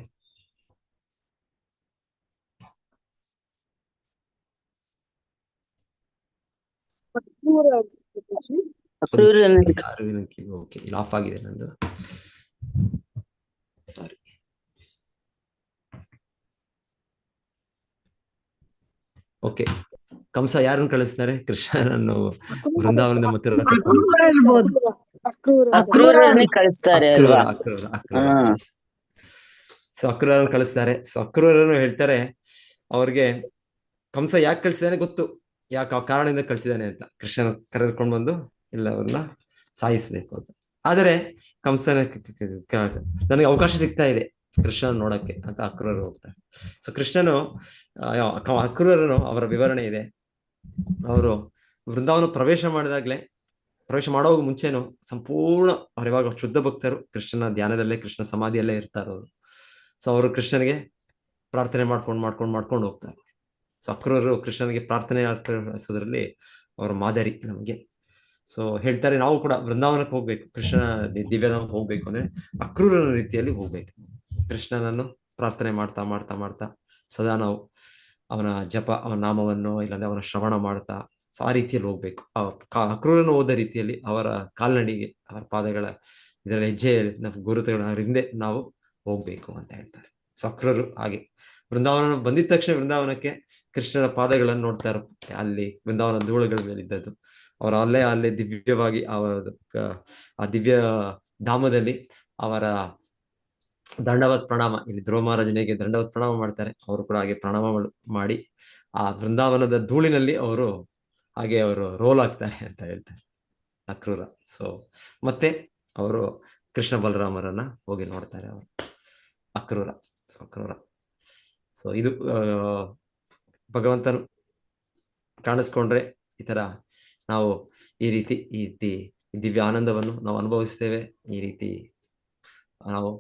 ಓಕೆ, ಇಲ್ಲಿ ಆಫ್ ಆಗಿದೆ ನಂದು, ಸಾರಿ. ಓಕೆ, ಕಂಸ ಯಾರನ್ನು ಕಳಿಸ್ತಾರೆ? ಕೃಷ್ಣನನ್ನು ಬೃಂದಾವನದ ಮಥುರಾ ಕರ್ಕೊಂಡು ಅಕ್ರೂರ ಅಕ್ರೂರನ್ನೇ ಕಳಿಸ್ತಾರೆ ಅಲ್ವಾ? ಅಕ್ರೂರ. ಸೊ ಅಕ್ರೂರನ್ನು ಕಳಿಸ್ತಾರೆ. ಸೊ ಅಕ್ರೂರನ್ನು ಹೇಳ್ತಾರೆ ಅವ್ರಿಗೆ ಕಂಸ ಯಾಕೆ ಕಳಿಸಿದಾನೆ ಗೊತ್ತು, ಯಾಕೆ ಆ ಕಾರಣದಿಂದ ಕಳಿಸಿದಾನೆ ಅಂತ. ಕೃಷ್ಣನ ಕರೆದುಕೊಂಡು ಬಂದು ಎಲ್ಲವನ್ನ ಸಾಯಿಸ್ಬೇಕು ಅಂತ. ಆದರೆ ಕಂಸನ ನನಗೆ ಅವಕಾಶ ಸಿಗ್ತಾ ಇದೆ ಕೃಷ್ಣನ ನೋಡಕ್ಕೆ ಅಂತ ಅಕ್ರೂರರು ಹೋಗ್ತಾರೆ. ಸೊ ಕೃಷ್ಣನು ಅಕ್ರೂರನು ಅವರ ವಿವರಣೆ ಇದೆ. ಅವರು ವೃಂದಾವನ ಪ್ರವೇಶ ಮಾಡೋವಾಗ ಮುಂಚೆನು ಸಂಪೂರ್ಣ ಅವ್ರು ಇವಾಗ ಶುದ್ಧ ಭಕ್ತರು, ಕೃಷ್ಣನ ಧ್ಯಾನದಲ್ಲೇ, ಕೃಷ್ಣ ಸಮಾಧಿಯಲ್ಲೇ ಇರ್ತಾರೆ ಅವರು. ಸೊ ಅವರು ಕೃಷ್ಣನಿಗೆ ಪ್ರಾರ್ಥನೆ ಮಾಡ್ಕೊಂಡು ಹೋಗ್ತಾರೆ. ಸೊ ಅಕ್ರೂರರು ಕೃಷ್ಣನಿಗೆ ಪ್ರಾರ್ಥನೆ ಅರ್ಪಿಸೋದ್ರಲ್ಲಿ ಅವರ ಮಾದರಿ ನಮಗೆ. ಸೊ ಹೇಳ್ತಾರೆ ನಾವು ಕೂಡ ವೃಂದಾವನಕ್ಕೆ ಹೋಗ್ಬೇಕು, ಕೃಷ್ಣ ದಿವ್ಯಧಾಮಕ್ಕೆ ಹೋಗ್ಬೇಕು ಅಂದ್ರೆ ಅಕ್ರೂರನ ರೀತಿಯಲ್ಲಿ ಹೋಗ್ಬೇಕು. ಕೃಷ್ಣನನ್ನು ಪ್ರಾರ್ಥನೆ ಮಾಡ್ತಾ ಸದಾ ನಾವು ಅವನ ಜಪ, ಅವನ ನಾಮವನ್ನು ಇಲ್ಲಾಂದ್ರೆ ಅವನ ಶ್ರವಣ ಮಾಡ್ತಾ ಆ ರೀತಿಯಲ್ಲಿ ಹೋಗ್ಬೇಕು. ಅಕ್ರೂರನ್ನು ಹೋದ ರೀತಿಯಲ್ಲಿ ಅವರ ಕಾಲ್ನಡಿಗೆ, ಅವರ ಪಾದಗಳ ಇದರ ಹೆಜ್ಜೆ ಗುರುತುಗಳ ಹಿಂದೆ ನಾವು ಹೋಗ್ಬೇಕು ಅಂತ ಹೇಳ್ತಾರೆ. ಸೊ ಅಕ್ರೂರರು ಹಾಗೆ ವೃಂದಾವನ ಬಂದಿದ ತಕ್ಷಣ ವೃಂದಾವನಕ್ಕೆ ಕೃಷ್ಣನ ಪಾದಗಳನ್ನು ನೋಡ್ತಾ ಇರೋ, ಅಲ್ಲಿ ವೃಂದಾವನ ಧೂಳುಗಳ ಮೇಲೆ ಇದ್ದದ್ದು ಅವರು ಅಲ್ಲೇ ದಿವ್ಯವಾಗಿ ಆ ದಿವ್ಯ ಧಾಮದಲ್ಲಿ ಅವರ ದಂಡವತ್ ಪ್ರಣಾಮ, ಇಲ್ಲಿ ಧ್ರುವ ಮಹಾರಾಜನಿಗೆ ದಂಡವತ್ ಪ್ರಣಾಮ ಮಾಡ್ತಾರೆ. ಅವರು ಕೂಡ ಹಾಗೆ ಪ್ರಣಾಮ ಮಾಡಿ ಆ ವೃಂದಾವನದ ಧೂಳಿನಲ್ಲಿ ಅವರು ರೋಲ್ ಆಗ್ತಾರೆ ಅಂತ ಹೇಳ್ತಾರೆ ಅಕ್ರೂರ. ಸೊ ಮತ್ತೆ ಅವರು ಕೃಷ್ಣ ಬಲರಾಮರನ್ನ ಹೋಗಿ ನೋಡ್ತಾರೆ ಅವರು ಅಕ್ರೂರ. ಸೊ ಇದು ಭಗವಂತನು ಕಾಣಿಸ್ಕೊಂಡ್ರೆ ಈ ತರ ನಾವು ಈ ರೀತಿ ದಿವ್ಯ ಆನಂದವನ್ನು ನಾವು ಅನುಭವಿಸ್ತೇವೆ. ಈ ರೀತಿ ನಾವು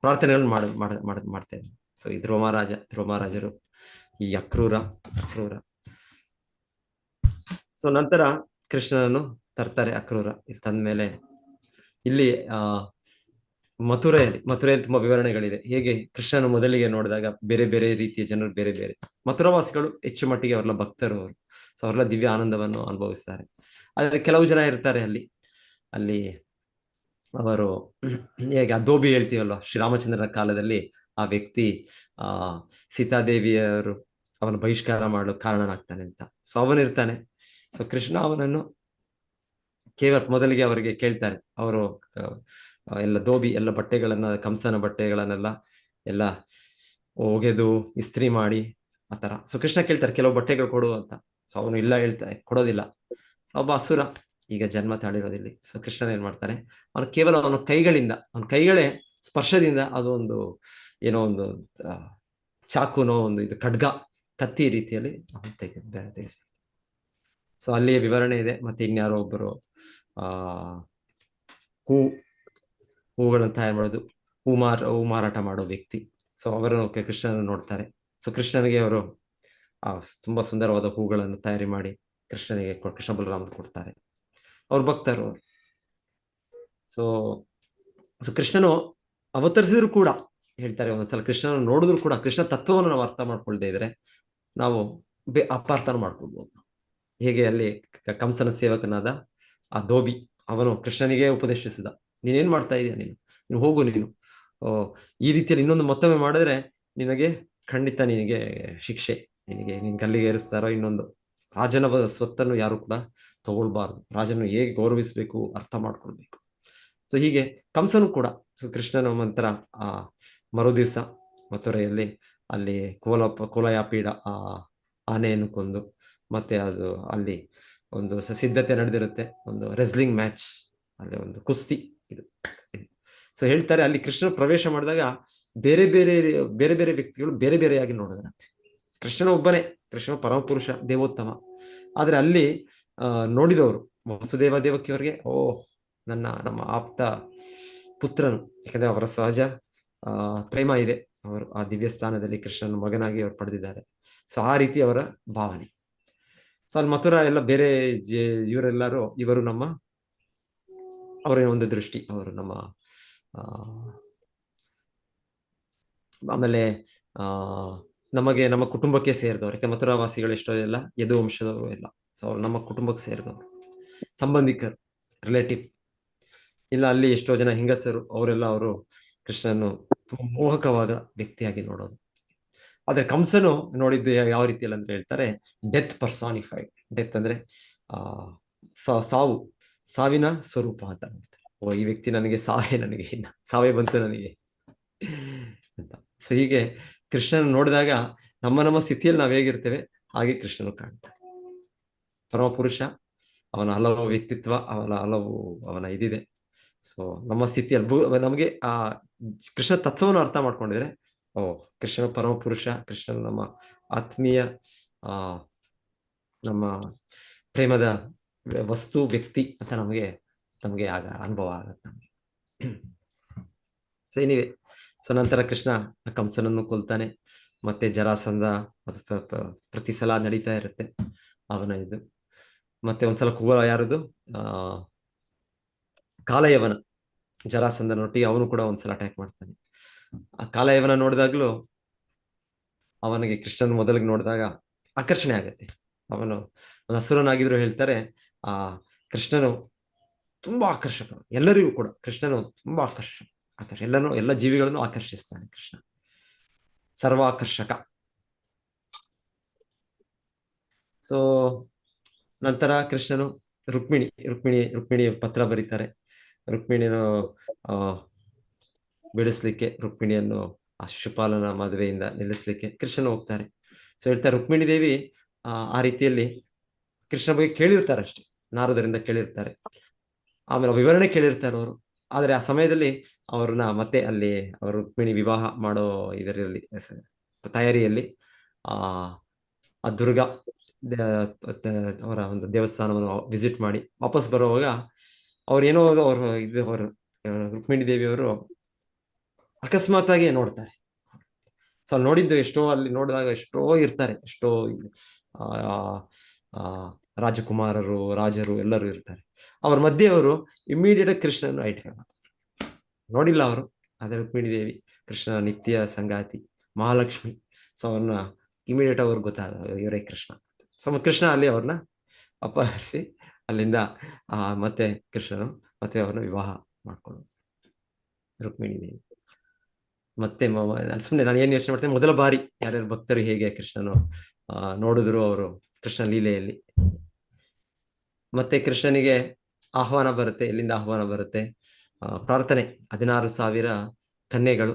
ಪ್ರಾರ್ಥನೆಗಳನ್ನು ಮಾಡ್ತೇವೆ. ಸೊ ಈ ಧ್ರುವ ಮಹಾರಾಜರು, ಈ ಅಕ್ರೂರ. ಸೊ ನಂತರ ಕೃಷ್ಣನನ್ನು ತರ್ತಾರೆ ಅಕ್ರೂರ. ಇಲ್ಲಿ ತಂದ್ಮೇಲೆ ಇಲ್ಲಿ ಮಥುರೆಯಲ್ಲಿ ತುಂಬಾ ವಿವರಣೆಗಳಿದೆ. ಹೇಗೆ ಕೃಷ್ಣನ ಮೊದಲಿಗೆ ನೋಡಿದಾಗ ಬೇರೆ ಬೇರೆ ರೀತಿಯ ಜನರು, ಬೇರೆ ಬೇರೆ ಮಥುರಾವಾಸಿಗಳು ಹೆಚ್ಚು ಮಟ್ಟಿಗೆ ಅವರೆಲ್ಲ ಭಕ್ತರು ಅವರು. ಸೊ ಅವರೆಲ್ಲ ದಿವ್ಯ ಆನಂದವನ್ನು ಅನುಭವಿಸ್ತಾರೆ. ಆದ್ರೆ ಕೆಲವು ಜನ ಇರ್ತಾರೆ ಅಲ್ಲಿ ಅವರು ಹೇಗೆ ಅಧೋಬಿ ಹೇಳ್ತೀವಲ್ವ, ಶ್ರೀರಾಮಚಂದ್ರನ ಕಾಲದಲ್ಲಿ ಆ ವ್ಯಕ್ತಿ ಸೀತಾದೇವಿಯರು ಅವನ ಬಹಿಷ್ಕಾರ ಮಾಡಲು ಕಾರಣನಾಗ್ತಾನೆ ಅಂತ. ಸೊ ಅವನಿರ್ತಾನೆ. ಸೊ ಕೃಷ್ಣ ಅವನನ್ನು ಕೇವಲ ಮೊದಲಿಗೆ ಅವರಿಗೆ ಕೇಳ್ತಾರೆ. ಅವರು ಎಲ್ಲ ಧೋಬಿ, ಎಲ್ಲ ಬಟ್ಟೆಗಳನ್ನ, ಕಂಸನ ಬಟ್ಟೆಗಳನ್ನೆಲ್ಲ ಎಲ್ಲ ಒಗೆದು ಇಸ್ತ್ರಿ ಮಾಡಿ ಆ ತರ. ಸೊ ಕೃಷ್ಣ ಕೇಳ್ತಾರೆ ಕೆಲವು ಬಟ್ಟೆಗಳು ಕೊಡು ಅಂತ. ಸೊ ಅವನು ಇಲ್ಲ ಹೇಳ್ತಾರೆ, ಕೊಡೋದಿಲ್ಲ. ಸೊ ಒಬ್ಬ ಅಸುರ ಈಗ ಜನ್ಮ ತಾಳಿರೋದಿಲ್ಲಿ. ಸೊ ಕೃಷ್ಣನ್ ಏನ್ ಮಾಡ್ತಾನೆ, ಅವನು ಕೇವಲ ಅವನ ಕೈಗಳೇ ಸ್ಪರ್ಶದಿಂದ ಅದು ಏನೋ ಒಂದು ಚಾಕುನೋ ಒಂದು ಇದು ಖಡ್ಗ, ಕತ್ತಿ ರೀತಿಯಲ್ಲಿ ಅವನು ತೆಗೆಸ್ಬೇಕು. ಸೊ ಅಲ್ಲಿಯ ವಿವರಣೆ ಇದೆ. ಮತ್ತೆ ಇನ್ಯಾರೋ ಒಬ್ಬರು ಹೂಗಳನ್ನು ತಯಾರು ಮಾಡೋದು, ಹೂ ಮಾರಾಟ ಮಾಡೋ ವ್ಯಕ್ತಿ. ಸೊ ಅವರು ಕೃಷ್ಣನ ನೋಡ್ತಾರೆ. ಸೊ ಕೃಷ್ಣನಿಗೆ ಅವರು ತುಂಬಾ ಸುಂದರವಾದ ಹೂಗಳನ್ನು ತಯಾರಿ ಮಾಡಿ ಕೃಷ್ಣನಿಗೆ ಕೃಷ್ಣ ಬಲರಾಮ ಕೊಡ್ತಾರೆ. ಅವ್ರ ಭಕ್ತರು. ಸೊ ಕೃಷ್ಣನು ಅವತರಿಸಿದ್ರು ಕೂಡ ಹೇಳ್ತಾರೆ, ಒಂದ್ಸಲ ಕೃಷ್ಣನ ನೋಡಿದ್ರು ಕೂಡ ಕೃಷ್ಣ ತತ್ವವನ್ನು ನಾವು ಅರ್ಥ ಮಾಡ್ಕೊಳ್ದೇ ಇದ್ರೆ ನಾವು ಅಪಾರ್ಥನ ಮಾಡ್ಕೊಳ್ಬೋದು. ಹೇಗೆ ಅಲ್ಲಿ ಕಂಸನ ಸೇವಕನಾದ ಆ ಧೋಬಿ, ಅವನು ಕೃಷ್ಣನಿಗೆ ಉಪದೇಶಿಸಿದ, ನೀನೇನ್ ಮಾಡ್ತಾ ಇದೀಯ, ನೀನು ಹೋಗು, ನೀನು ಈ ರೀತಿಯಲ್ಲಿ ಇನ್ನೊಂದು ಮತ್ತೊಮ್ಮೆ ಮಾಡಿದ್ರೆ ಖಂಡಿತ ನಿನಗೆ ಶಿಕ್ಷೆ, ನಿನ್ ಗಲ್ಲಿಗೆ ಏರಿಸ್ತಾರೋ. ಇನ್ನೊಂದು ರಾಜನ ಸ್ವತ್ತನ್ನು ಯಾರು ಕೂಡ ತಗೊಳ್ಬಾರ್ದು, ರಾಜನು ಹೇಗೆ ಗೌರವಿಸ್ಬೇಕು ಅರ್ಥ ಮಾಡ್ಕೊಳ್ಬೇಕು. ಸೊ ಹೀಗೆ ಕಂಸನು ಕೂಡ. ಸೊ ಕೃಷ್ಣನ ನಂತರ ಆ ಮರು ದಿವಸ ಮಥುರೆಯಲ್ಲಿ ಅಲ್ಲಿ ಕೋಲಯಾಪೀಡ ಆ ಆನೆಯನ್ನು ಕೊಂದು, ಮತ್ತೆ ಅದು ಅಲ್ಲಿ ಒಂದು ಸಿದ್ಧತೆ ನಡೆದಿರುತ್ತೆ, ಒಂದು ರೆಸ್ಲಿಂಗ್ ಮ್ಯಾಚ್, ಅಲ್ಲಿ ಒಂದು ಕುಸ್ತಿ ಇದು. ಸೊ ಹೇಳ್ತಾರೆ ಅಲ್ಲಿ ಕೃಷ್ಣ ಪ್ರವೇಶ ಮಾಡಿದಾಗ ಬೇರೆ ಬೇರೆ ವ್ಯಕ್ತಿಗಳು ಬೇರೆ ಬೇರೆಯಾಗಿ ನೋಡಿದ್ರಂತೆ. ಕೃಷ್ಣನ ಒಬ್ಬನೇ, ಕೃಷ್ಣ ಪರಮಪುರುಷ, ದೇವೋತ್ತಮ. ಆದ್ರೆ ಅಲ್ಲಿ ನೋಡಿದವರು ವಸುದೇವ ದೇವಕಿಯವರಿಗೆ ನಮ್ಮ ಆಪ್ತ ಪುತ್ರನು, ಯಾಕಂದ್ರೆ ಅವರ ಸಹಜ ಪ್ರೇಮ ಇದೆ, ಅವರು ಆ ದಿವ್ಯ ಸ್ಥಾನದಲ್ಲಿ ಕೃಷ್ಣನ ಮಗನಾಗಿ ಅವರು ಪಡೆದಿದ್ದಾರೆ. ಸೊ ಆ ರೀತಿ ಅವರ ಭಾವನೆ. ಸೊ ಅಲ್ಲಿ ಮಥುರಾ ಎಲ್ಲ ಬೇರೆ ಇವರೆಲ್ಲರೂ ಇವರು ಅವರ ಒಂದು ದೃಷ್ಟಿ, ಅವರು ಆಮೇಲೆ ನಮ್ಮ ಕುಟುಂಬಕ್ಕೆ ಸೇರಿದವರು. ಯಾಕೆ ಮಥುರಾವಾಸಿಗಳು ಎಷ್ಟೋ ಎಲ್ಲ ಯದುವಂಶದವರು ಎಲ್ಲ. ಸೊ ಅವ್ರು ನಮ್ಮ ಕುಟುಂಬಕ್ಕೆ ಸೇರಿದವರು, ಸಂಬಂಧಿಕರು, ರಿಲೇಟಿವ್. ಇಲ್ಲ ಅಲ್ಲಿ ಎಷ್ಟೋ ಜನ ಹೆಂಗಸರು, ಅವರೆಲ್ಲ ಅವರು ಕೃಷ್ಣನು ತುಂಬ ಮೋಹಕವಾದ ವ್ಯಕ್ತಿಯಾಗಿ ನೋಡೋದು. ಆದ್ರೆ ಕಂಸನು ನೋಡಿದ್ದು ಯಾವ ರೀತಿಯಲ್ಲಿ ಅಂದ್ರೆ ಹೇಳ್ತಾರೆ, ಡೆತ್ ಪರ್ಸಾನಿಫೈಡ್. ಡೆತ್ ಅಂದ್ರೆ ಸಾವು, ಸಾವಿನ ಸ್ವರೂಪ ಅಂತ ಹೇಳ್ತಾರೆ. ಓ, ಈ ವ್ಯಕ್ತಿ ನನಗೆ ಸಾವೇ ಬಂತು ನನಗೆ ಅಂತ. ಸೊ ಹೀಗೆ ಕೃಷ್ಣನ ನೋಡಿದಾಗ ನಮ್ಮ ಸ್ಥಿತಿಯಲ್ಲಿ ನಾವು ಹೇಗಿರ್ತೇವೆ ಹಾಗೆ ಕೃಷ್ಣನು ಕಾಣ್ತಾರೆ. ಪರಮಪುರುಷ, ಅವನ ಹಲವು ವ್ಯಕ್ತಿತ್ವ, ಅವನ ಇದಿದೆ. ಸೊ ನಮ್ಮ ಸ್ಥಿತಿಯಲ್ಲಿ ನಮಗೆ ಆ ಕೃಷ್ಣ ತತ್ವವನ್ನು ಅರ್ಥ ಮಾಡ್ಕೊಂಡಿದ್ರೆ, ಓ, ಕೃಷ್ಣ ಪರಮ ಪುರುಷ, ಕೃಷ್ಣನ ನಮ್ಮ ಆತ್ಮೀಯ ನಮ್ಮ ಪ್ರೇಮದ ವಸ್ತು, ವ್ಯಕ್ತಿ ಅಂತ ನಮಗೆ ಆಗ ಅನುಭವ ಆಗತ್ತೆ ನಮಗೆ. ಸೊ ಏನಿವೆ, ಸೊ ನಂತರ ಕೃಷ್ಣ ಕಂಸನನ್ನು ಕೊಲ್ತಾನೆ. ಮತ್ತೆ ಜರಾಸಂಧ ಪ್ರತಿ ಸಲ ನಡೀತಾ ಇರುತ್ತೆ ಅವನ ಇದು. ಮತ್ತೆ ಒಂದ್ಸಲ ಯಾರದು ಕಾಲಯವನ, ಜರಾಸಂಧನೊಟ್ಟಿಗೆ ಅವನು ಕೂಡ ಒಂದ್ಸಲ ಅಟ್ಯಾಕ್ ಮಾಡ್ತಾನೆ. ಆ ಕಾಲಯವನ ನೋಡಿದಾಗ್ಲೂ ಅವನಿಗೆ ಕೃಷ್ಣನ್ ಮೊದಲಿಗೆ ನೋಡಿದಾಗ ಆಕರ್ಷಣೆ ಆಗತ್ತೆ. ಅವನು ಒಂದು ಹಸುರನಾಗಿದ್ರು ಹೇಳ್ತಾರೆ, ಆ ಕೃಷ್ಣನು ತುಂಬಾ ಆಕರ್ಷಕ, ಎಲ್ಲರಿಗೂ ಕೂಡ ಕೃಷ್ಣನು ತುಂಬಾ ಆಕರ್ಷಕ, ಎಲ್ಲ ಜೀವಿಗಳನ್ನು ಆಕರ್ಷಿಸ್ತಾನೆ ಕೃಷ್ಣ, ಸರ್ವಾಕರ್ಷಕ. ಸೊ ನಂತರ ಕೃಷ್ಣನು ರುಕ್ಮಿಣಿ ಪತ್ರ ಬರೀತಾರೆ. ರುಕ್ಮಿಣಿಯನ್ನು ಬಿಡಿಸ್ಲಿಕ್ಕೆ, ರುಕ್ಮಿಣಿಯನ್ನು ಆ ಶಿಶುಪಾಲನ ಮದುವೆಯಿಂದ ನಿಲ್ಲಿಸ್ಲಿಕ್ಕೆ ಕೃಷ್ಣನು ಹೋಗ್ತಾರೆ. ಸೊ ಹೇಳ್ತಾರೆ, ರುಕ್ಮಿಣಿ ದೇವಿ ಆ ರೀತಿಯಲ್ಲಿ ಕೃಷ್ಣ ಬಗ್ಗೆ ಕೇಳಿರ್ತಾರೆ ಅಷ್ಟೇ, ನಾರದರಿಂದ ಕೇಳಿರ್ತಾರೆ, ಆಮೇಲೆ ವಿವರಣೆ ಕೇಳಿರ್ತಾರೆ ಅವರು. ಆದ್ರೆ ಆ ಸಮಯದಲ್ಲಿ ಅವ್ರನ್ನ ಮತ್ತೆ ಅಲ್ಲಿ ಅವರು ರುಕ್ಮಿಣಿ ವಿವಾಹ ಮಾಡೋ ಇದರಲ್ಲಿ ತಯಾರಿಯಲ್ಲಿ ಆ ದುರ್ಗಾ ಅವರ ಒಂದು ದೇವಸ್ಥಾನವನ್ನು ವಿಸಿಟ್ ಮಾಡಿ ವಾಪಸ್ ಬರುವಾಗ ಅವ್ರೇನೋ ಅವರು ರುಕ್ಮಿಣಿ ದೇವಿಯವರು ಅಕಸ್ಮಾತ್ ಆಗಿ ನೋಡ್ತಾರೆ. ಸೊ ನೋಡಿದ್ದು ಅಲ್ಲಿ ನೋಡಿದಾಗ ಎಷ್ಟೋ ಇರ್ತಾರೆ, ಎಷ್ಟೋ ರಾಜಕುಮಾರರು, ರಾಜರು ಎಲ್ಲರೂ ಇರ್ತಾರೆ. ಅವ್ರ ಮಧ್ಯೆ ಅವರು ಇಮಿಡಿಯೇಟ್ ಆಗಿ ಕೃಷ್ಣನ ಐಡೆಂಟಿಫೈ ಮಾಡ್ತಾರೆ. ನೋಡಿಲ್ಲ ಅವರು, ಆದ್ರೆ ರುಕ್ಮಿಣಿ ದೇವಿ ಕೃಷ್ಣನ ನಿತ್ಯ ಸಂಗಾತಿ, ಮಹಾಲಕ್ಷ್ಮಿ. ಸೊ ಅವ್ರನ್ನ ಇಮಿಡಿಯೇಟ್ ಅವ್ರಿಗೆ ಗೊತ್ತಾಗ ಇವರೇ ಕೃಷ್ಣ. ಸೊ ಕೃಷ್ಣ ಅಲ್ಲಿ ಅವ್ರನ್ನ ಅಪಹರಿಸಿ ಅಲ್ಲಿಂದ ಮತ್ತೆ ಕೃಷ್ಣನು ಮತ್ತೆ ಅವ್ರನ್ನ ವಿವಾಹ ಮಾಡ್ಕೊಂಡು ರುಕ್ಮಿಣಿ ದೇವಿ. ಮತ್ತೆ ಸುಮ್ಮನೆ ನಾನು ಏನ್ ಯೋಚನೆ ಮಾಡ್ತೇನೆ, ಮೊದಲ ಬಾರಿ ಯಾರ್ಯಾರು ಭಕ್ತರು ಹೇಗೆ ಕೃಷ್ಣನು ನೋಡಿದ್ರು ಅವರು ಕೃಷ್ಣ ಲೀಲೆಯಲ್ಲಿ. ಮತ್ತೆ ಕೃಷ್ಣನಿಗೆ ಆಹ್ವಾನ ಬರುತ್ತೆ. ಎಲ್ಲಿಂದ ಆಹ್ವಾನ ಬರುತ್ತೆ? ಪ್ರಾರ್ಥನೆ. 16,000 ಕನ್ಯೆಗಳು,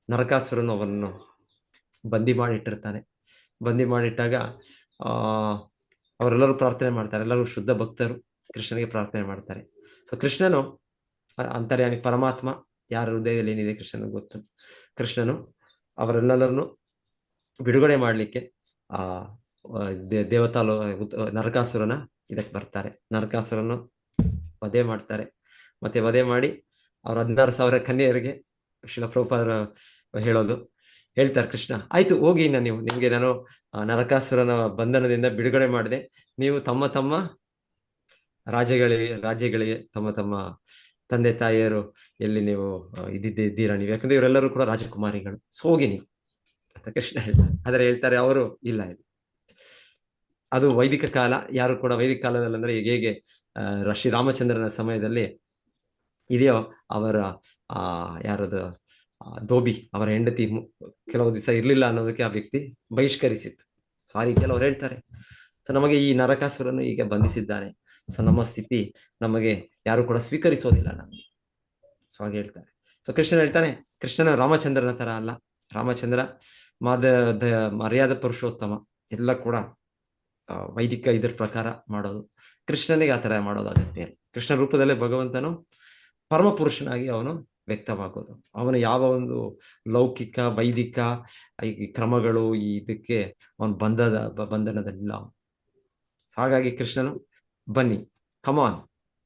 ನರಕಾಸುರನು ಅವನನ್ನು ಬಂದಿ ಮಾಡಿಟ್ಟಿರ್ತಾನೆ. ಬಂದಿ ಮಾಡಿಟ್ಟಾಗ ಅವರೆಲ್ಲರೂ ಪ್ರಾರ್ಥನೆ ಮಾಡ್ತಾರೆ. ಎಲ್ಲರೂ ಶುದ್ಧ ಭಕ್ತರು ಕೃಷ್ಣನಿಗೆ ಪ್ರಾರ್ಥನೆ ಮಾಡ್ತಾರೆ. ಸೊ ಕೃಷ್ಣನು ಅಂತರ್ಯಾಮಿ ಪರಮಾತ್ಮ, ಯಾರ ಹೃದಯದಲ್ಲಿ ಏನಿದೆ ಕೃಷ್ಣನಿಗೆ ಗೊತ್ತು. ಕೃಷ್ಣನು ಅವರೆಲ್ಲರನ್ನು ಬಿಡುಗಡೆ ಮಾಡ್ಲಿಕ್ಕೆ ದೇವತಾಲೋ ನರಕಾಸುರನ ಇದಕ್ಕೆ ಬರ್ತಾರೆ. ನರಕಾಸುರನ್ನು ವಧೆ ಮಾಡ್ತಾರೆ. ಮತ್ತೆ ವಧೆ ಮಾಡಿ ಅವ್ರ 16,000 ಕನ್ಯೆಯರಿಗೆ ಶ್ರೀಲ ಪ್ರಭುಪಾದರು ಹೇಳ್ತಾರೆ, ಕೃಷ್ಣ ಆಯ್ತು ಹೋಗಿ, ನಿಮ್ಗೆ ನಾನು ನರಕಾಸುರನ ಬಂಧನದಿಂದ ಬಿಡುಗಡೆ ಮಾಡಿದೆ. ನೀವು ತಮ್ಮ ತಮ್ಮ ರಾಜ್ಯಗಳಿಗೆ ತಮ್ಮ ತಂದೆ ತಾಯಿಯರು ಎಲ್ಲಿ ನೀವು ಇದ್ದೀರಾ ನೀವು, ಯಾಕಂದ್ರೆ ಇವರೆಲ್ಲರೂ ಕೂಡ ರಾಜಕುಮಾರಿಗಳು, ಸೊ ಹೋಗಿ ನೀವು ಅಂತ ಕೃಷ್ಣ ಹೇಳ್ತಾರೆ. ಆದ್ರೆ ಹೇಳ್ತಾರೆ ಅವರು, ಇಲ್ಲ, ಅದು ವೈದಿಕ ಕಾಲ. ಯಾರು ಕೂಡ ವೈದಿಕ ಕಾಲದಲ್ಲಿ ಅಂದ್ರೆ ಹೇಗೆ ಶ್ರೀರಾಮಚಂದ್ರನ ಸಮಯದಲ್ಲಿ ಇದೆಯೋ, ಅವರ ಯಾರದು ಧೋಬಿ, ಅವರ ಹೆಂಡತಿ ಕೆಲವು ದಿವಸ ಇರ್ಲಿಲ್ಲ ಅನ್ನೋದಕ್ಕೆ ಆ ವ್ಯಕ್ತಿ ಬಹಿಷ್ಕರಿಸಿತ್ತು. ಸೊ ಆ ರೀತಿಯಲ್ಲಿ ಅವ್ರು ಹೇಳ್ತಾರೆ, ಸೊ ನಮಗೆ ಈ ನರಕಾಸುರನು ಈಗ ಬಂಧಿಸಿದ್ದಾನೆ. ಸೊ ನಮ್ಮ ಸ್ಥಿತಿ ನಮಗೆ ಯಾರು ಕೂಡ ಸ್ವೀಕರಿಸೋದಿಲ್ಲ ನಮಗೆ. ಸೊ ಹಾಗೆ ಹೇಳ್ತಾರೆ. ಸೊ ಕೃಷ್ಣ ಹೇಳ್ತಾನೆ, ಕೃಷ್ಣನ ರಾಮಚಂದ್ರನ ತರ ಅಲ್ಲ. ರಾಮಚಂದ್ರ ಮರ್ಯಾದ ಪುರುಷೋತ್ತಮ, ಎಲ್ಲ ಕೂಡ ವೈದಿಕ ಇದ್ರ ಪ್ರಕಾರ ಮಾಡೋದು. ಕೃಷ್ಣನಿಗೆ ಆ ತರ ಮಾಡೋದು ಅಗತ್ಯ ಇಲ್ಲ. ಕೃಷ್ಣ ರೂಪದಲ್ಲೇ ಭಗವಂತನು ಪರಮ ಪುರುಷನಾಗಿ ಅವನು ವ್ಯಕ್ತವಾಗೋದು. ಅವನು ಯಾವ ಒಂದು ಲೌಕಿಕ ವೈದಿಕ ಈ ಕ್ರಮಗಳು ಇದಕ್ಕೆ ಅವನು ಬಂಧನದಲ್ಲಿಲ್ಲ. ಹಾಗಾಗಿ ಕೃಷ್ಣನು ಬನ್ನಿ, ಕಮಾನ್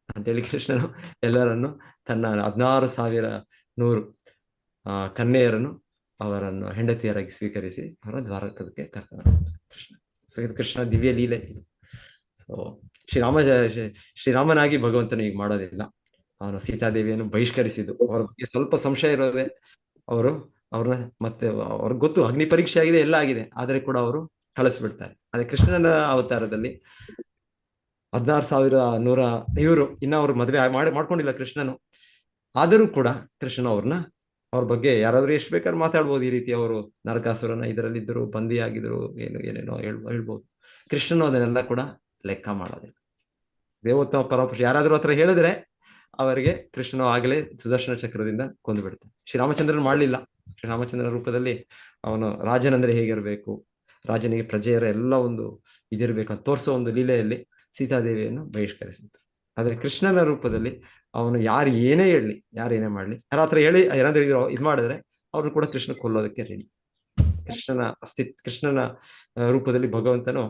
ಅಂತೇಳಿ ಕೃಷ್ಣನು ಎಲ್ಲರನ್ನು ತನ್ನ 16,100 ಕನ್ಯೆಯರನ್ನು ಅವರನ್ನು ಹೆಂಡತಿಯರಾಗಿ ಸ್ವೀಕರಿಸಿ ಅವರ ದ್ವಾರಕಕ್ಕೆ ಕರ್ಕೊಂಡು ಕೃಷ್ಣ. ಸೊ ಇದು ಕೃಷ್ಣ ದಿವ್ಯ ಲೀಲೆ. ಸೊ ಶ್ರೀರಾಮನಾಗಿ ಭಗವಂತನು ಈಗ ಮಾಡೋದಿಲ್ಲ. ಅವನು ಸೀತಾದೇವಿಯನ್ನು ಬಹಿಷ್ಕರಿಸಿದ್ದು. ಅವ್ರ ಬಗ್ಗೆ ಸ್ವಲ್ಪ ಸಂಶಯ ಇರೋದೆ, ಅವ್ರನ್ನ ಮತ್ತೆ ಅವ್ರಿಗೆ ಗೊತ್ತು ಅಗ್ನಿ ಪರೀಕ್ಷೆ ಆಗಿದೆ, ಎಲ್ಲ ಆಗಿದೆ, ಆದ್ರೆ ಕೂಡ ಅವರು ಕಳಿಸ್ಬಿಡ್ತಾರೆ. ಅದೇ ಕೃಷ್ಣನ ಅವತಾರದಲ್ಲಿ 16,100 ಇವರು ಇನ್ನ ಅವ್ರು ಮದುವೆ ಮಾಡ್ಕೊಂಡಿಲ್ಲ ಕೃಷ್ಣನು, ಆದರೂ ಕೂಡ ಕೃಷ್ಣನು ಅವ್ರನ್ನ ಅವ್ರ ಬಗ್ಗೆ ಯಾರಾದ್ರೂ ಎಷ್ಟು ಬೇಕಾದ್ರೂ ಮಾತಾಡ್ಬೋದು. ಈ ರೀತಿ ಅವರು ನರಕಾಸುರನ ಇದರಲ್ಲಿದ್ದರು, ಬಂದಿಯಾಗಿದ್ರು, ಏನೇನೋ ಹೇಳ್ಬೋದು. ಕೃಷ್ಣನು ಅದನ್ನೆಲ್ಲ ಕೂಡ ಲೆಕ್ಕ ಮಾಡೋದಿಲ್ಲ. ದೇವೋತ್ತಮ ಪರಮಪುರುಷ ಯಾರಾದ್ರೂ ಹತ್ರ ಹೇಳಿದ್ರೆ ಅವರಿಗೆ ಕೃಷ್ಣನು ಆಗಲೇ ಸುದರ್ಶನ ಚಕ್ರದಿಂದ ಕೊಂದು ಬಿಡ್ತಾನೆ. ಶ್ರೀರಾಮಚಂದ್ರನ್ ಮಾಡಲಿಲ್ಲ. ಶ್ರೀರಾಮಚಂದ್ರನ ರೂಪದಲ್ಲಿ ಅವನು ರಾಜನಂದ್ರೆ ಹೇಗಿರ್ಬೇಕು, ರಾಜನಿಗೆ ಪ್ರಜೆಯರ ಎಲ್ಲ ಒಂದು ಇದಿರ್ಬೇಕು ಅಂತ ತೋರಿಸೋ ಒಂದು ಲೀಲೆಯಲ್ಲಿ ಸೀತಾದೇವಿಯನ್ನು ಬಹಿಷ್ಕರಿಸಿದ್ರು. ಆದ್ರೆ ಕೃಷ್ಣನ ರೂಪದಲ್ಲಿ ಅವನು ಯಾರು ಏನೇ ಹೇಳಲಿ, ಯಾರು ಏನೇ ಮಾಡ್ಲಿ, ಯಾರ ಹತ್ರ ಹೇಳಿ ಏನಾದ್ರು ಇದು ಮಾಡಿದ್ರೆ ಅವ್ರನ್ನ ಕೂಡ ಕೃಷ್ಣ ಕೊಲ್ಲೋದಕ್ಕೆ ರೆಡಿ. ಕೃಷ್ಣನ ರೂಪದಲ್ಲಿ ಭಗವಂತನು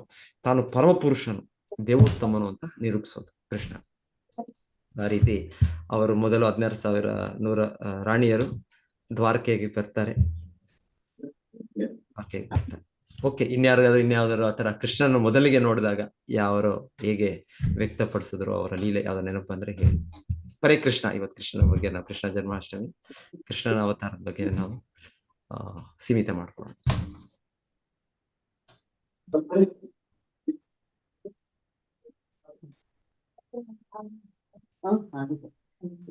ತಾನು ಪರಮಪುರುಷನು, ದೇವೋತ್ತಮನು ಅಂತ ನಿರೂಪಿಸೋದು ಕೃಷ್ಣ. ಆ ರೀತಿ ಅವರು ಮೊದಲು 16,100 ರಾಣಿಯರು ದ್ವಾರಕೆಗೆ ಬರ್ತಾರೆ. ಓಕೆ, ಇನ್ಯಾವ್ದಾದ್ರು ಆತರ ಕೃಷ್ಣನ ಮೊದಲಿಗೆ ನೋಡಿದಾಗ ಯಾವರು ಹೇಗೆ ವ್ಯಕ್ತಪಡಿಸಿದ್ರು ಅವರ ಲೀಲೆ ಯಾವ್ದು ನೆನಪು ಬಂದ್ರೆ ಹೇಳಿ. ಹರೇ ಕೃಷ್ಣ. ಇವತ್ತು ಕೃಷ್ಣನ ಬಗ್ಗೆ ನಾವು ಕೃಷ್ಣ ಜನ್ಮಾಷ್ಟಮಿ, ಕೃಷ್ಣನ ಅವತಾರದ ಬಗ್ಗೆ ನಾವು ಸೀಮಿತ ಮಾಡ್ಕೊಳ್ಳೋಣ.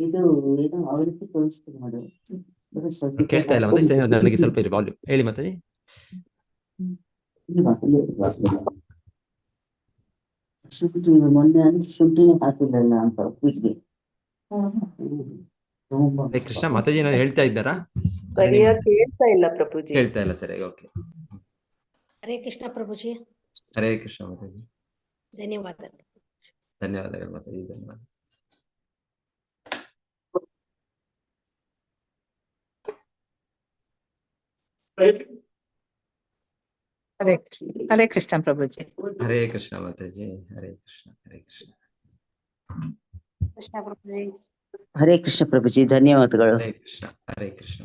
ಇದು ಏನೋ ಅವಳಿಗೆ ತೋರಿಸ್ತೀನಿ ನೋಡು. ಕೇಳ್ತಾ ಇಲ್ಲ ಮತ್ತೆ ನನಗೆ ಸ್ವಲ್ಪ ಇದೆ ವಾಲ್ಯೂಮ್. ಹೇಳಿ ಮತ್ತೆ. ಮೊನ್ನೆ ಅಂದ್ರೆ ಶುಂಠಿನೇ ಹಾಕಿಲ್ಲ ಅಂತ ಉಪ್ಪಿಟ್ಟಿಗೆ. ಹರೇ ಕೃಷ್ಣ. ಮಾತಾಜಿ ಏನಾದ್ರು ಹೇಳ್ತಾ ಇದ್ದಾರಾ? ಕೇಳ್ತಾ ಇಲ್ಲ ಪ್ರಭುಜಿ. ಹೇಳ್ತಾ ಇಲ್ಲ, ಸರಿ, ಓಕೆ. ಹರೇ ಕೃಷ್ಣ ಪ್ರಭುಜಿ. ಹರೇ ಕೃಷ್ಣ ಮಾತಾಜಿ. ಧನ್ಯವಾದಗಳು. ಧನ್ಯವಾದಗಳು ಮಾತಾಜಿ. ಧನ್ಯವಾದ. ಹರೇ ಕೃಷ್ಣ ಪ್ರಭುಜಿ. ಹರೇ ಕೃಷ್ಣ ಮಾತಾಜಿ. ಹರೇ ಕೃಷ್ಣ. ಹರೇ ಕೃಷ್ಣ. ಹರೇ ಕೃಷ್ಣ ಪ್ರಭುಜಿ, ಧನ್ಯವಾದಗಳು. ಹರೇ ಕೃಷ್ಣ. ಹರೇ ಕೃಷ್ಣ.